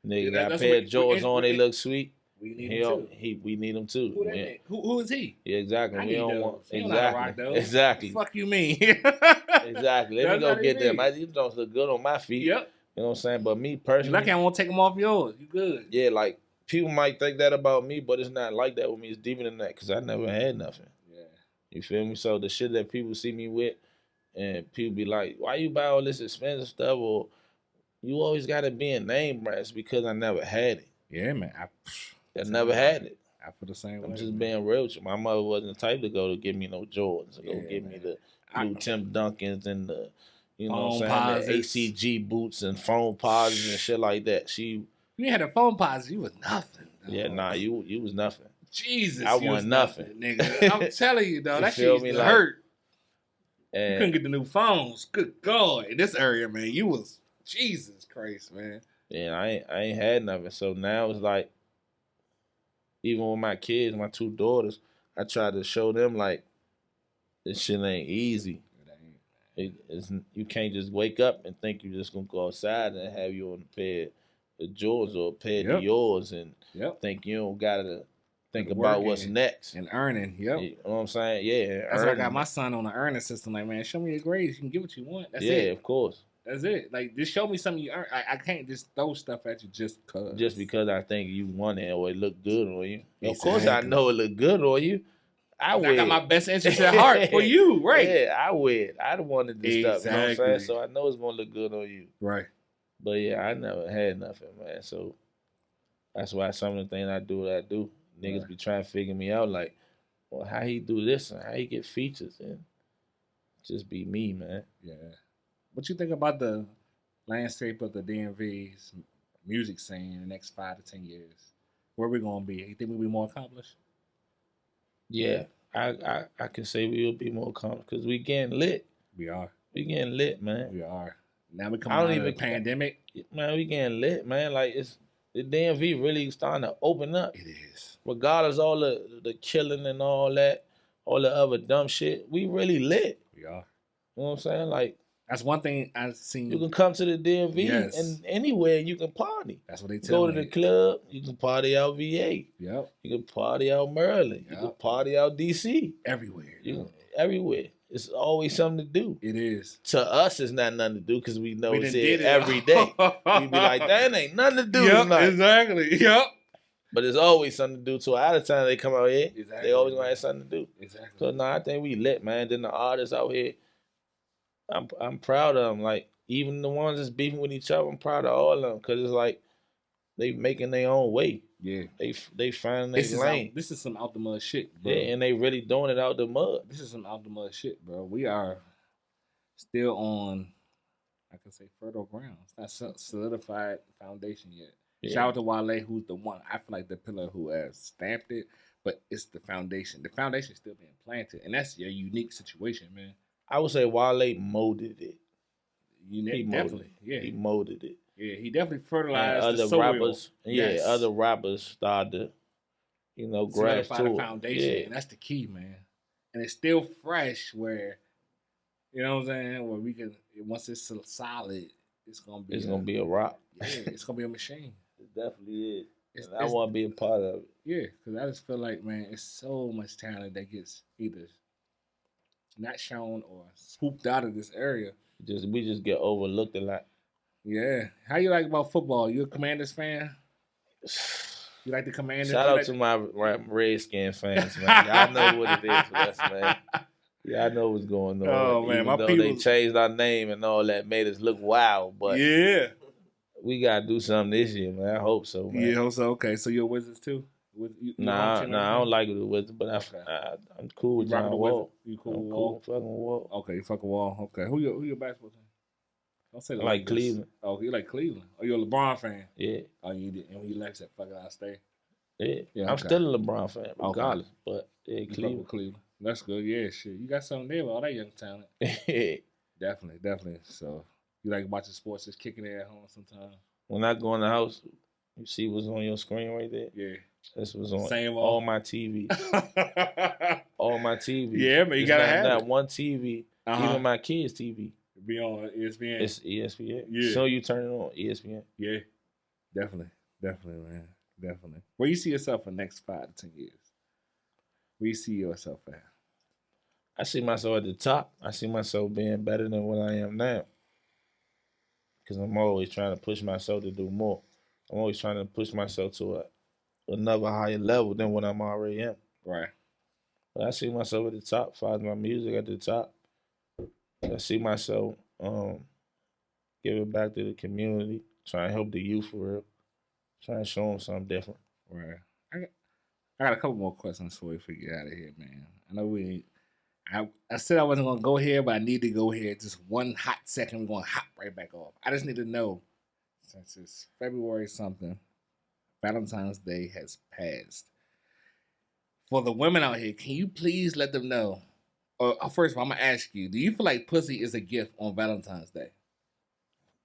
Nigga got a pair of Jordans on, they look sweet. We need him too. We need him too. Who is he? Yeah, exactly. I we don't want exactly. Exactly. Fuck you mean? Exactly. Let me go get them. These don't look good on my feet. Yep. You know what I'm saying? But me personally, lucky I won't take them off yours. You good? Yeah, like people might think that about me, but it's not like that with me. It's deeper than that because I never had nothing. Yeah. You feel me? So the shit that people see me with, and people be like, "Why you buy all this expensive stuff?" Or you always got to be in name brands because I never had it. Yeah, man. I never had it. I feel the same way. I'm just being real with you. My mother wasn't the type to go to give me no Jordans, to go give me the blue Tim Duncans and the, you know what I'm saying, the ACG boots and phone posits and shit like that. You had a phone posit, you was nothing. Dog. Yeah, nah, you was nothing. Jesus, I want nothing, nigga. I'm telling you, though, that shit used to hurt. You couldn't get the new phones. Good God. In this area, man, you was Jesus Christ, man. Yeah, I ain't had nothing. So now it's like, even with my kids, my 2 daughters, I try to show them like this shit ain't easy. You can't just wake up and think you're just gonna go outside and have you on a pair of Jordans or a pair of yours and think you don't gotta think about what's next. And earning, You know what I'm saying? Yeah. That's why I got my son on the earning system. Like, man, show me your grades. You can get what you want. That's it. Yeah, of course. That's it. Like, just show me something you earn. I can't just throw stuff at you just because. Just because I think you want it or it look good on you. Exactly. Of course I know it look good on you. I got my best interest at heart for you, right? Yeah, I would. I wanted this stuff, you know what I'm saying? So I know it's gonna look good on you. Right. But yeah, I never had nothing, man. So that's why some of the things I do what I do. Niggas be trying to figure me out like, well, how he do this and how he get features and just be me, man. Yeah. What you think about the landscape of the DMV's music scene in the next 5 to 10 years? Where we gonna be? You think we'll be more accomplished? Yeah, I can say we will be more accomplished because we getting lit. We are. We getting lit, man. We are. Now we coming out of the pandemic. Man, we getting lit, man. Like, it's the DMV really starting to open up. It is. Regardless of all the killing and all that, all the other dumb shit, we really lit. We are. You know what I'm saying? Like, that's one thing I've seen. You can come to the DMV and anywhere you can party. That's what they tell me. Go to the club. You can party out VA. Yep. You can party out Maryland. You can party out DC. Everywhere. Everywhere. It's always something to do. It is. To us, it's not nothing to do because we know it's here every day. We be like, that ain't nothing to do tonight. Exactly. Yep. But it's always something to do. So out of time they come out here, exactly. They always gonna have something to do. Exactly. So no, I think we lit, man. Then the artists out here, I'm proud of them. Like, even the ones that's beefing with each other, I'm proud of all of them because it's like they making their own way. Yeah, they finding their lane. This is some out the mud shit, bro. Yeah, and they really doing it out the mud. This is some out the mud shit, bro. We are still on, I can say, fertile ground. It's not solidified foundation yet. Yeah. Shout out to Wale, who's the one, I feel like the pillar who has stamped it, but it's the foundation. The foundation is still being planted, and that's your unique situation, man. I would say Wale molded it. He definitely, he molded it. Yeah, he definitely fertilized other the soil. Rappers. Yeah, other rappers started to, grasp to the foundation, and that's the key, man. And it's still fresh, where, you know what I'm saying, where we can, once it's solid, it's gonna be a rock. Yeah, it's gonna be a machine. It definitely is. I want to be a part of it. Yeah, because I just feel like, man, it's so much talent that gets either not shown or swooped out of this area. We just get overlooked a lot. Yeah. How you like about football? You a Commanders fan? You like the Commanders? Shout out to my Redskin fans, man. Y'all know what it is for us, man. Y'all know what's going on. Oh, man. Even though they changed our name and all that, made us look wild, but yeah, we got to do something this year, man. I hope so, man. Yeah, hope so. Okay, so you're Wizards too? Nah, I don't like the Wizards, but I'm cool with John Wall. You cool with Wall? Fucking Wall. Okay, you fucking Wall. Okay, who your basketball team? Don't say I like Cleveland. Oh, you like Cleveland? Oh, you're a LeBron fan? Yeah. Oh, you did. And he left that fucking I stay. Yeah, I'm still a LeBron fan, regardless. Okay. But yeah, Cleveland. That's good. Yeah, shit. You got something there with all that young talent. Definitely. So you like watching sports, just kicking it at home sometimes. When I go in the house, you see what's on your screen right there? Yeah. This was on Same all my TV. All my TV. Yeah, but you gotta have not one TV. Even my kids' TV. Be on ESPN. It's ESPN. Yeah. So you turn it on ESPN. Yeah. Definitely, man. Definitely. Where you see yourself in the next 5 to 10 years? Where you see yourself at? I see myself at the top. I see myself being better than what I am now. Because I'm always trying to push myself to do more. I'm always trying to push myself to another higher level than what I'm already in. Right. But I see myself at the top, as far as my music at the top. I see myself giving back to the community, trying to help the youth for real, trying to show them something different. Right. I got a couple more questions before we get out of here, man. I know I said I wasn't going to go here, but I need to go here. Just one hot second, we're going to hop right back off. I just need to know, since it's February something, Valentine's Day has passed. For the women out here, can you please let them know, First of all, I'm gonna ask you: do you feel like pussy is a gift on Valentine's Day?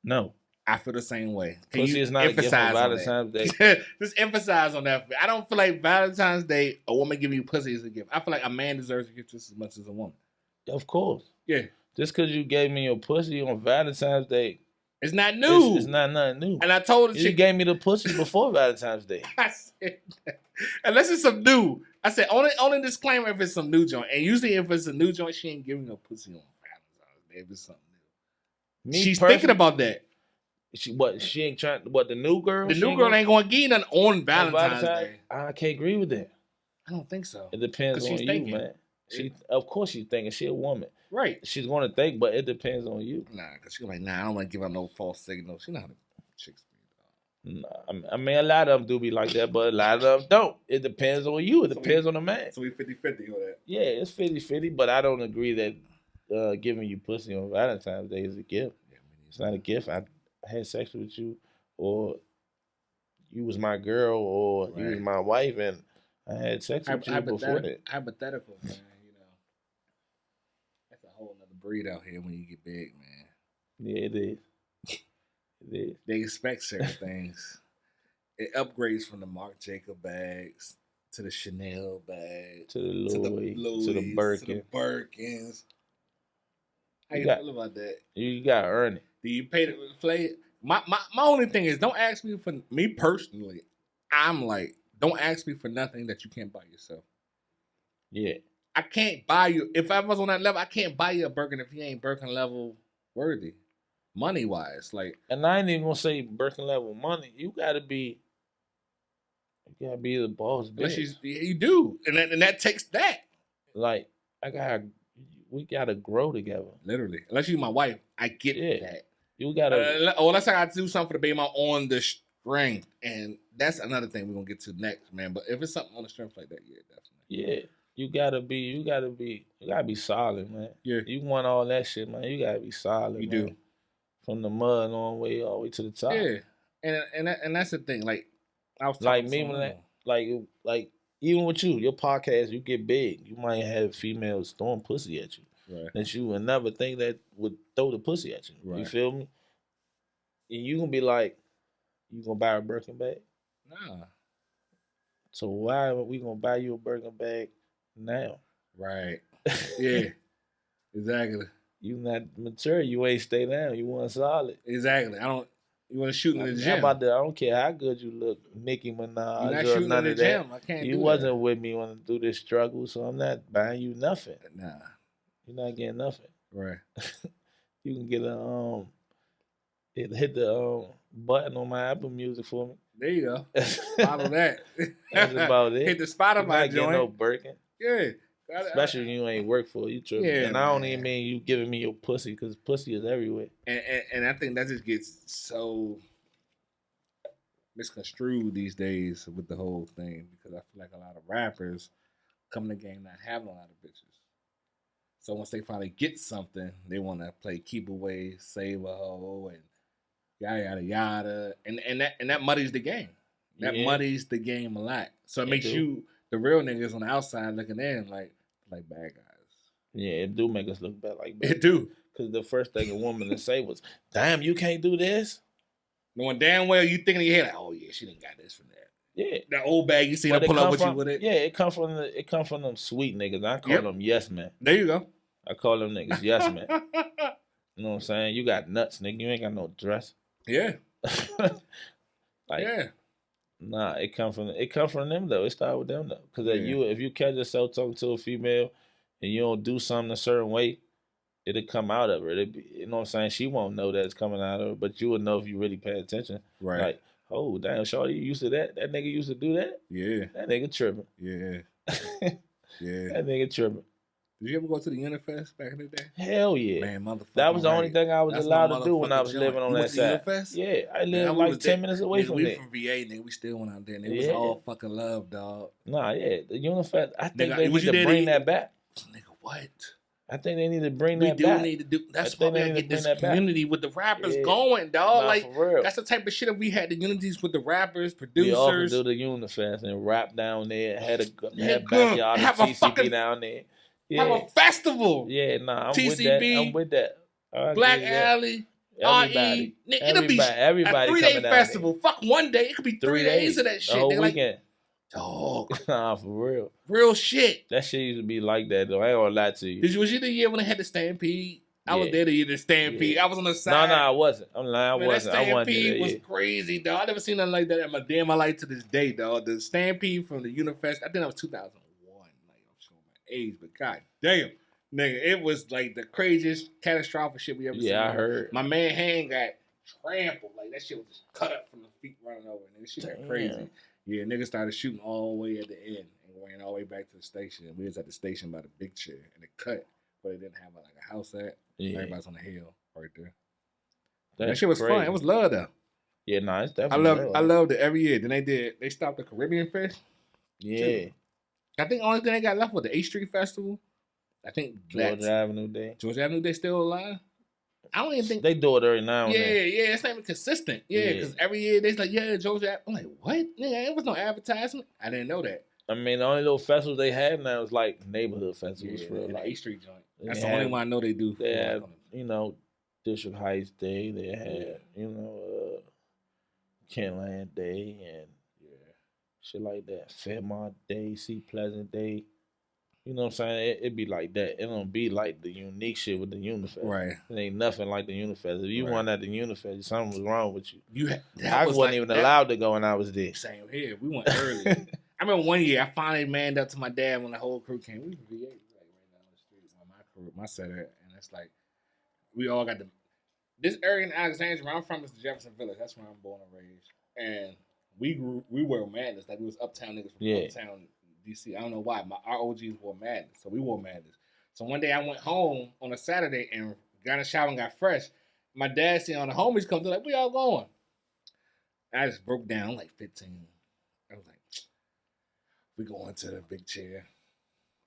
No. I feel the same way. Can Pussy you is not a gift on Valentine's Day. Just emphasize on that. I don't feel like Valentine's Day, a woman giving you pussy is a gift. I feel like a man deserves a gift just as much as a woman. Of course. Yeah. Just because you gave me your pussy on Valentine's Day, it's not new. It's not nothing new. And I told her you gave me the pussy before Valentine's Day. I said that. Unless it's some new. I said only disclaimer if it's some new joint. And usually if it's a new joint, she ain't giving no pussy on Valentine's Day if it's something new. She's thinking about that. She ain't trying. What, the new girl? The new girl ain't gonna give you nothing on Valentine's Day. I can't agree with that. I don't think so. It depends on you, man. Of course she's thinking. She a woman. Right. She's going to think, but it depends on you. Nah, because she's like, I don't want to give out no false signals. She know how to chicks be. Nah, I mean, a lot of them do be like that, but a lot of them don't. It depends on you. It depends on the man. So we 50-50 on that. Yeah, it's 50-50, but I don't agree that giving you pussy on Valentine's Day is a gift. Yeah, it's not a gift. I had sex with you, or you was my girl, or you was my wife, and I had sex with you before that. Hypothetical, man. That's a whole nother breed out here when you get big, man. Yeah, it is. It is. They expect certain things. It upgrades from the Marc Jacob bags to the Chanel bags to the Louis, to the Birkin. To the Birkins. How you feel about that? You gotta earn it. Do you pay to play? My only thing is, don't ask me for me personally. I'm like, don't ask me for nothing that you can't buy yourself. Yeah. I can't buy you. If I was on that level, I can't buy you a Birkin if you ain't Birkin level worthy, money wise. Like, and I ain't even gonna say Birkin level money. You gotta be the boss. You do, and that takes that. Like, we gotta grow together. Literally, unless you my wife, I get that. You gotta. Unless I got to do something for the baby mom on the strength, and that's another thing we're gonna get to next, man. But if it's something on the strength like that, yeah, definitely. Yeah. You gotta be solid, man. Yeah. You want all that shit, man. You gotta be solid. You man. do. From the mud all the way to the top. Yeah. And that's the thing. Like, I was like me when like even with you, your podcast, you get big. You might have females throwing pussy at you. Right. That you would never think that would throw the pussy at you. Right. You feel me? And you gonna be like, you gonna buy a Birkin bag? Nah. So why are we gonna buy you a Birkin bag now? Right. Yeah. Exactly. You not mature. You ain't stay down. You want solid. Exactly. You want to shoot in the gym. I don't care how good you look, Nicki Minaj. You're not shooting in the gym. I can't do that. You wasn't with me when I do this struggle, so I'm not buying you nothing. Nah. You're not getting nothing. Right. You can get hit the button on my Apple Music for me. There you go. Follow that. That's about it. Hit the Spotify joint. No Birkin. Yeah. Especially when you ain't work for it. You tripping. Yeah, and I don't even mean you giving me your pussy, because pussy is everywhere. And I think that just gets so misconstrued these days with the whole thing, because I feel like a lot of rappers come in the game not having a lot of bitches. So once they finally get something, they want to play keep away, save a hoe, and yada yada yada, and that muddies the game. That muddies the game a lot. So it makes you, the real niggas on the outside looking in like bad guys. Yeah, it do make us look bad like bad. It do. Because the first thing a woman to say was, "Damn, you can't do this." Knowing damn well you thinking in your head like, "Oh yeah, she didn't got this from that." Yeah, that old bag you see her pull up with you with it. Yeah, it come from them sweet niggas. I call them yes men. There you go. I call them niggas yes men. You know what I'm saying? You got nuts, nigga. You ain't got no dress. Yeah. Yeah. Nah, it come from them though. It started with them though. Because if you catch yourself talking to a female and you don't do something a certain way, it'll come out of her. You know what I'm saying? She won't know that it's coming out of her, but you would know if you really pay attention. Right. Like, oh damn, shorty, you used to that? That nigga used to do that? Yeah. That nigga tripping. Yeah. Yeah. That nigga tripping. Did you ever go to the Unifest back in the day? Hell yeah. Man, motherfucker. That was the only thing I was allowed to do when I was living on that side. Unifest? Yeah, I lived like 10 minutes away from there. there. We from VA, nigga. We still went out there, and it was all fucking love, dog. Nah, yeah. The Unifest, I think they need to bring that back. Nigga, what? I think they need to bring that back. We do need to do. That's why we gotta get this community with the rappers going, dog. Nah, like, for real. That's the type of shit if we had the unities with the rappers, producers. We all could do the Unifest and rap down there. Had backyard and TCB down there. Have a festival. Yeah, nah, I'm TCB, with that. Black Alley, everybody, RE. It'll be a 3-day festival. Fuck 1 day. It could be 3 days of that shit. The whole weekend. Dog. Nah, for real. Real shit. That shit used to be like that, though. I ain't gonna lie to you. Was you the year when they had the Stampede? I was there the year the Stampede. I was on the side. No, I wasn't. I'm lying. I wasn't. That Stampede was crazy, dog. I never seen nothing like that in my damn life to this day, dog. The Stampede from the Unifest, I think that was 2001. Like, I'm showing my age, but god damn. Nigga, it was like the craziest catastrophic shit we ever seen. Yeah, I heard. My man hand got trampled. Like, that shit was just cut up from the feet running over. And that shit got crazy. Yeah, niggas started shooting all the way at the end and ran all the way back to the station. We was at the station by the big chair and it cut, but it didn't have like a house at. Yeah. Everybody's on the hill right there. That shit was fun. It was love though. Yeah, nah, it's definitely I loved it every year. Then they stopped the Caribbean Fest. Yeah. Too. I think the only thing they got left was the 8th Street Festival. I think Georgia Avenue Day. Georgia Avenue Day still alive? I don't even think they do it every now and then. Yeah, it's not even consistent. Yeah, because every year they's like, Georgia. I'm like, what? Nigga, there was no advertisement. I didn't know that. I mean, the only little festivals they have now is like neighborhood festivals for like like 8th Street joint. That's the only one I know they do. They have, District Heights Day. They have, Kentland Day and shit like that. Fairmont Day, Sea Pleasant Day. You know what I'm saying? It be like that. It don't be like the unique shit with the Unifest. Right. It ain't nothing like the Unifest. If you went at the Unifest, something was wrong with you. I wasn't even allowed to go when I was there. Same here. We went early. I remember one year I finally manned up to my dad when the whole crew came. We were like right down the street on my crew, my setter, and it's like we all got this area in Alexandria where I'm from is the Jefferson Village. That's where I'm born and raised. And we were madness. Like we was uptown niggas from uptown DC. I don't know why. Our OGs wore madness. So we wore madness. So one day I went home on a Saturday and got in the shower and got fresh. My dad seen all the homies come through like, where y'all going? And I just broke down like 15. I was like, we going to the big chair.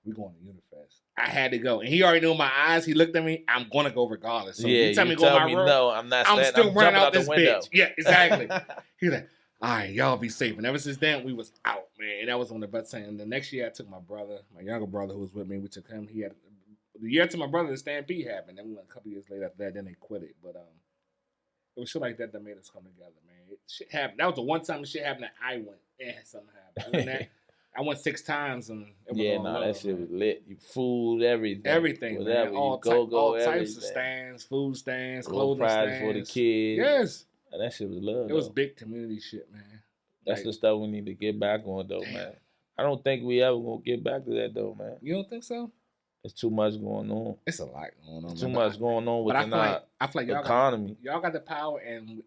We going to Unifest. I had to go. And he already knew my eyes. He looked at me. I'm going to go regardless. So you tell me to go in my room. No, I'm not. I'm still running out this bitch. Yeah, exactly. He's like, all right, y'all be safe. And ever since then, we was out, man. And that was on the best thing. And the next year, I took my brother, my younger brother who was with me. We took him. He had the year to my brother, the Stampede happened. Then we went a couple years later after that. Then they quit it. But it was shit like that that made us come together, man. Shit happened. That was the one time the shit happened that I went and something happened. I went 6 times and it was that shit was lit. Food, everything, whatever. Man. All types everything. of stands, food stands, clothing stands for the kids. Yes, and that shit was love. It was big community shit, man. That's the stuff we need to get back on, though, man. I don't think we ever gonna get back to that, though, man. You don't think so? It's too much going on. It's a lot going on. Too much going on with the economy. Y'all got the power, and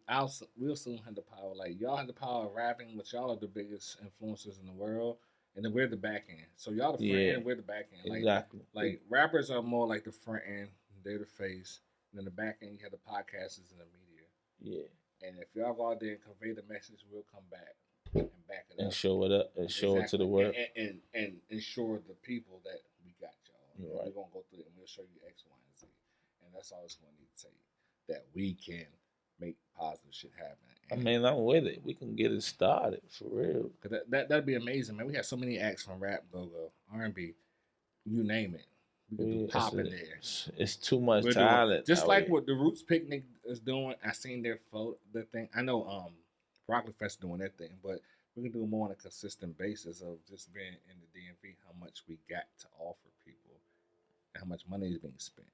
we'll soon have the power. Like y'all have the power of rapping, but y'all are the biggest influencers in the world. And then we're the back end. So y'all the front end, we're the back end. Like, exactly. Like rappers are more like the front end, they're the face. And then the back end, you have the podcasters and the media. Yeah. And if y'all go out there and convey the message, we'll come back and back it up. And show it up and show it to the world. And ensure the people that we got y'all. Right. We're going to go through it and we'll show you X, Y, and Z. And that's all it's going to need to take. That we can make positive shit happen. I mean, I'm with it. We can get it started for real. Cause that'd be amazing, man. We have so many acts from rap, go-go, R&B, you name it. We can do pop in there. It's too much talent. Just like what the Roots Picnic is doing. I seen their thing. I know Broccoli Fest doing that thing, but we can do more on a consistent basis of just being in the DMV. How much we got to offer people, and how much money is being spent.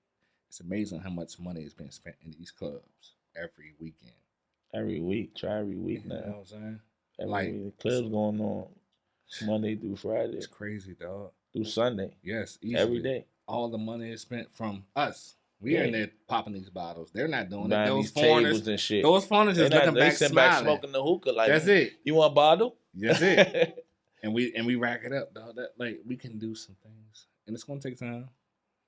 It's amazing how much money is being spent in these clubs every weekend. Every week. Try every week now. You know what I'm saying? Every week. The club's going on Monday through Friday. It's crazy, dog. Through Sunday. Yes, easily. Every day. All the money is spent from us. We are in there popping these bottles. They're not doing it. Those foreigners and shit. Those foreigners just looking back, smiling. Smoking the hookah. Like, that's it. You want a bottle? That's it. and we rack it up, dog. Like we can do some things, and it's gonna take time.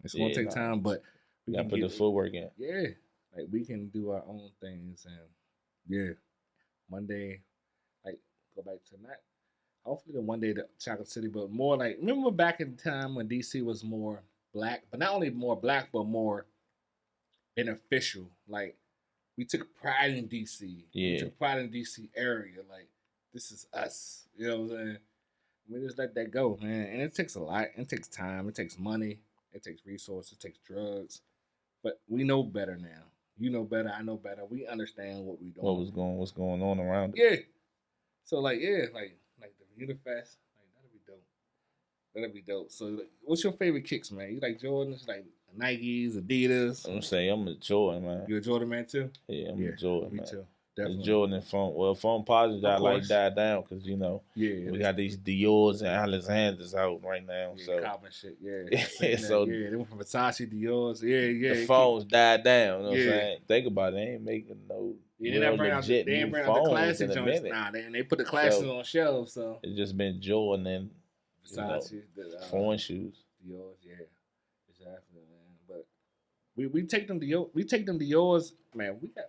It's gonna take time, but we gotta put the footwork in. Yeah, like we can do our own things, and Monday, like go back to that. Hopefully, the one day to Chocolate City, but more like remember back in the time when DC was more black, but not only more black, but more beneficial. Like we took pride in DC. We took pride in DC area. Like this is us. You know what I'm saying? We just let that go, man. And it takes a lot. It takes time. It takes money. It takes resources, it takes drugs. But we know better now. You know better, I know better. We understand what we doing. What's going on around it. Yeah. So like the Unifest, like that'll be dope. That'll be dope. So like, what's your favorite kicks, man? You like Jordans, like Nikes, Adidas? I'm saying I'm a Jordan, man. You a Jordan man too? Yeah, I'm a Jordan, me man. too. The Definitely. Jordan and phone positives I like died down because we got these Dior's and Alexander's out right now. Yeah, so common shit, so they went from Versace, Dior's, yeah. The phones died down. You know what I'm saying? Think about it, they ain't making no real legit new phones in a minute. Nah, they put the classics on shelves, so it's just been Jordan and Versace, foreign shoes. Dior's, yeah, exactly, man. But we take them Dior's, man. We got.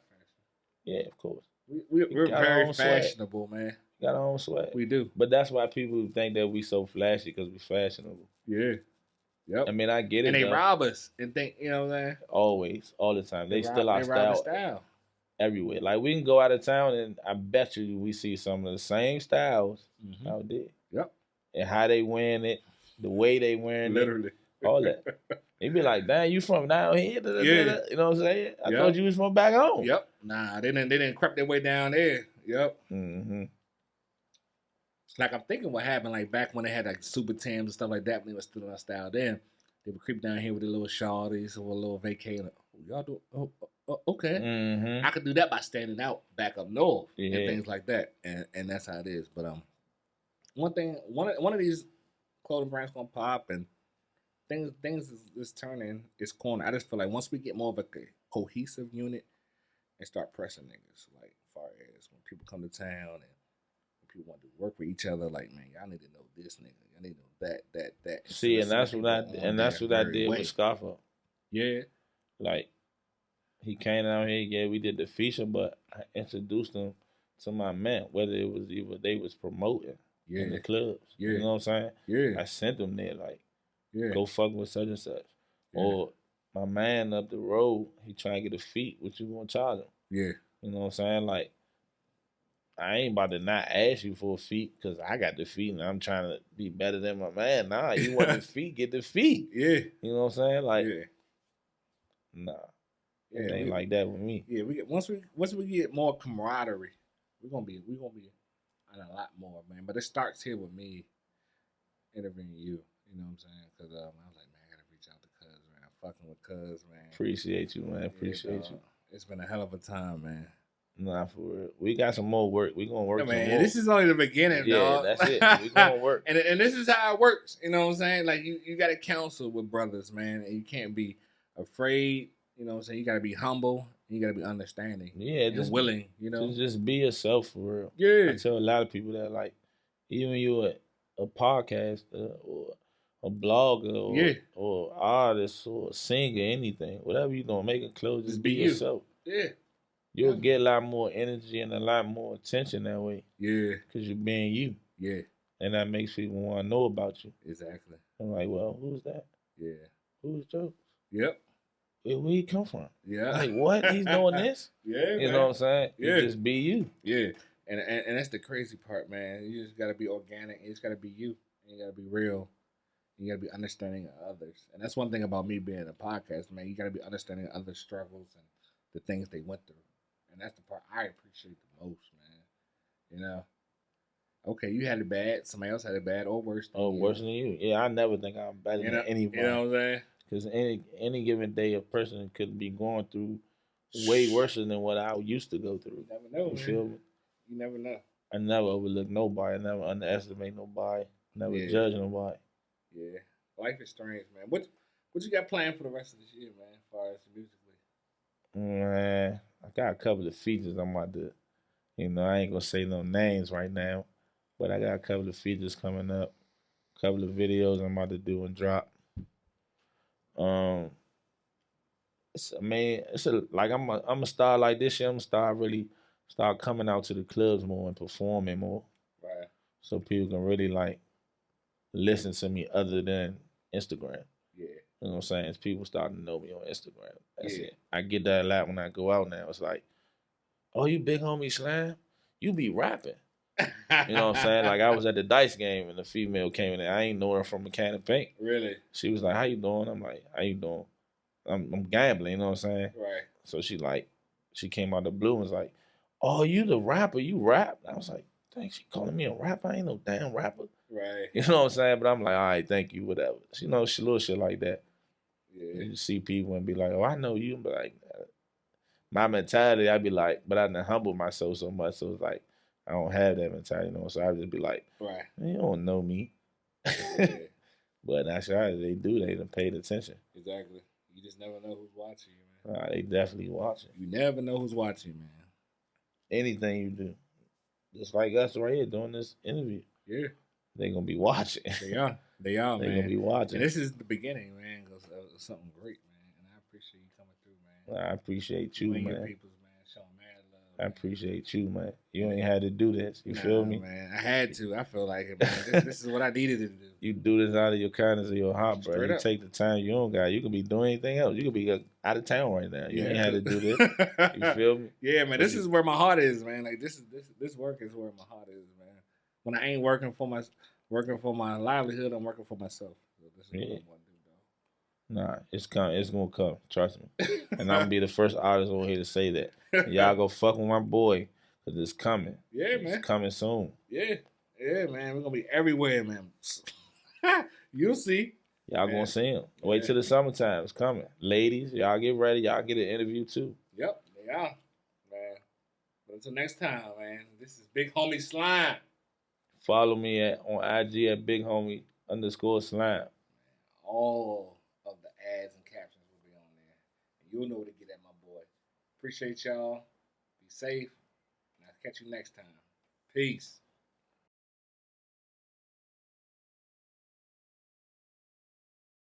Yeah, of course. We're very fashionable, man. We got our own swag. We do. But that's why people think that we so flashy because we fashionable. Yeah. Yep. I mean, I get it. And they rob us and think, you know what I'm saying? Always, all the time. They steal our style everywhere. Like, we can go out of town and I bet you we see some of the same styles out there. Yep. And how they wearing it, the way they wearing Literally. it. All that. They be like, damn, you from down here? Yeah. You know what I'm saying? I thought you was from back home. Yep. Nah, they didn't creep their way down there. Yep. Mm-hmm. Like, I'm thinking what happened, like, back when they had, like, Super Tams and stuff like that, when they were still in our style then. They would creep down here with the little shawties or a little vacation. Y'all do, okay. Mm-hmm. I could do that by standing out back up north and things like that. And that's how it is. But one of these clothing brands gonna pop and things is turning, it's corner. I just feel like once we get more of a cohesive unit and start pressing niggas, like far as when people come to town and people want to work with each other, like, man, y'all need to know this nigga, y'all need to know that. See, and that's what I did with Scarfo. Yeah, like he came out here. Yeah, we did the feature, but I introduced him to my men. Whether it was either they was promoting in the clubs, you know what I'm saying? Yeah, I sent them there like, go fuck with such and such, or my man up the road, he trying to get a feat. What you gonna charge him? Yeah, you know what I'm saying? Like, I ain't about to not ask you for a feat because I got the feat and I'm trying to be better than my man. Nah, you want the feat, get the feat. Yeah. You know what I'm saying? Like, nah. It ain't like that with me. Yeah, once we get more camaraderie, we're gonna be on a lot more, man. But it starts here with me interviewing you. You know what I'm saying? Because I was like, man, I gotta reach out to Cuz, man. I'm fucking with Cuz, man. Appreciate you, man. Appreciate you. It's been a hell of a time, man. Nah, for real. We got some more work. We gonna work some more. This is only the beginning, dog. Yeah, that's it. We gonna work. and this is how it works. You know what I'm saying? Like, you got to counsel with brothers, man. And you can't be afraid. You know what I'm saying? You got to be humble. You got to be understanding. Yeah, just willing, you know? Just be yourself, for real. Yeah. I tell a lot of people that, like, even you a podcaster or a blogger or artist or a singer, anything, whatever you're doing, making clothes, just be yourself. Yeah. You'll get a lot more energy and a lot more attention that way. Yeah. Because you're being you. Yeah. And that makes people want to know about you. Exactly. I'm like, well, who's that? Yeah. Who's Jokes? Yep. Where he come from? Yeah. Like, what? He's doing this? Yeah. You know what I'm saying? Yeah. You just be you. Yeah. And that's the crazy part, man. You just got to be organic. You just got to be you. And you got to be real. You got to be understanding of others. And that's one thing about me being a podcast, man. You got to be understanding other struggles and the things they went through. And that's the part I appreciate the most, man. You know? Okay, you had it bad. Somebody else had it bad or worse than you. Worse than you. Yeah, I never think I'm better than anybody. You know what I'm saying? Because any given day, a person could be going through way worse than what I used to go through. You never know, you feel me? You never know. I never overlook nobody. I never underestimate nobody. Never judge nobody. Yeah. Life is strange, man. What you got planned for the rest of this year, man, as far as musically? Man, I got a couple of features I'm about to, I ain't going to say no names right now, but I got a couple of features coming up, a couple of videos I'm about to do and drop. I'm a star like this year. I'm gonna start coming out to the clubs more and performing more. Right. So people can really like listen to me other than Instagram. Yeah. You know what I'm saying? It's people starting to know me on Instagram. That's it. I get that a lot when I go out now. It's like, oh, you BigHomie Slime? You be rapping. You know what I'm saying? Like I was at the dice game and the female came in there. I ain't know her from a can of paint. Really? She was like, "How you doing?" I'm like, "How you doing?" I'm gambling. You know what I'm saying? Right. So she came out of the blue and was like, "Oh, you the rapper? You rap?" I was like, "Dang, she calling me a rapper? I ain't no damn rapper." Right. You know what I'm saying? But I'm like, "All right, thank you, whatever." She knows she little shit like that. Yeah. You see people and be like, "Oh, I know you," but like, my mentality, I'd be like, but I done humbled myself so much, so it's like I don't have that mentality, you know. So I just be like, right, you don't know me. Yeah. But actually, they do. They done paid attention. Exactly. You just never know who's watching you, man. They definitely watching. You never know who's watching, man. Anything you do, just like us right here doing this interview. Yeah. They gonna be watching. They are. They are, They man. gonna be watching. And this is the beginning, man. Of something great, man. And I appreciate you coming through, man. I appreciate you, man. Your peoples, man. Showing mad love. I appreciate you, man. You ain't had to do this. You feel me? Man, I had to. I feel like it, man. This is what I needed to do. You do this out of your kindness of your heart, bro. You take the time you don't got. You could be doing anything else. You could be out of town right now. You ain't had to do this. You feel me? Yeah, man. This is where my heart is, man. Like this work is where my heart is, man. When I ain't working for my livelihood, I'm working for myself. So this is what I want to do, dog. Nah, it's coming. It's gonna come. Trust me. And I'm gonna be the first artist over here to say that. Y'all go fuck with my boy, cause it's coming. Yeah, man. It's coming soon. Yeah, man. We're gonna be everywhere, man. You'll see. Y'all gonna see him. Wait till the summertime. It's coming. Ladies, y'all get ready. Y'all get an interview too. Yep, they are, man. But until next time, man. This is BigHomie Slime. Follow me on IG at BigHomie_Slime. All of the ads and captions will be on there. And you'll know where to get at my boy. Appreciate y'all. Be safe. And I'll catch you next time. Peace.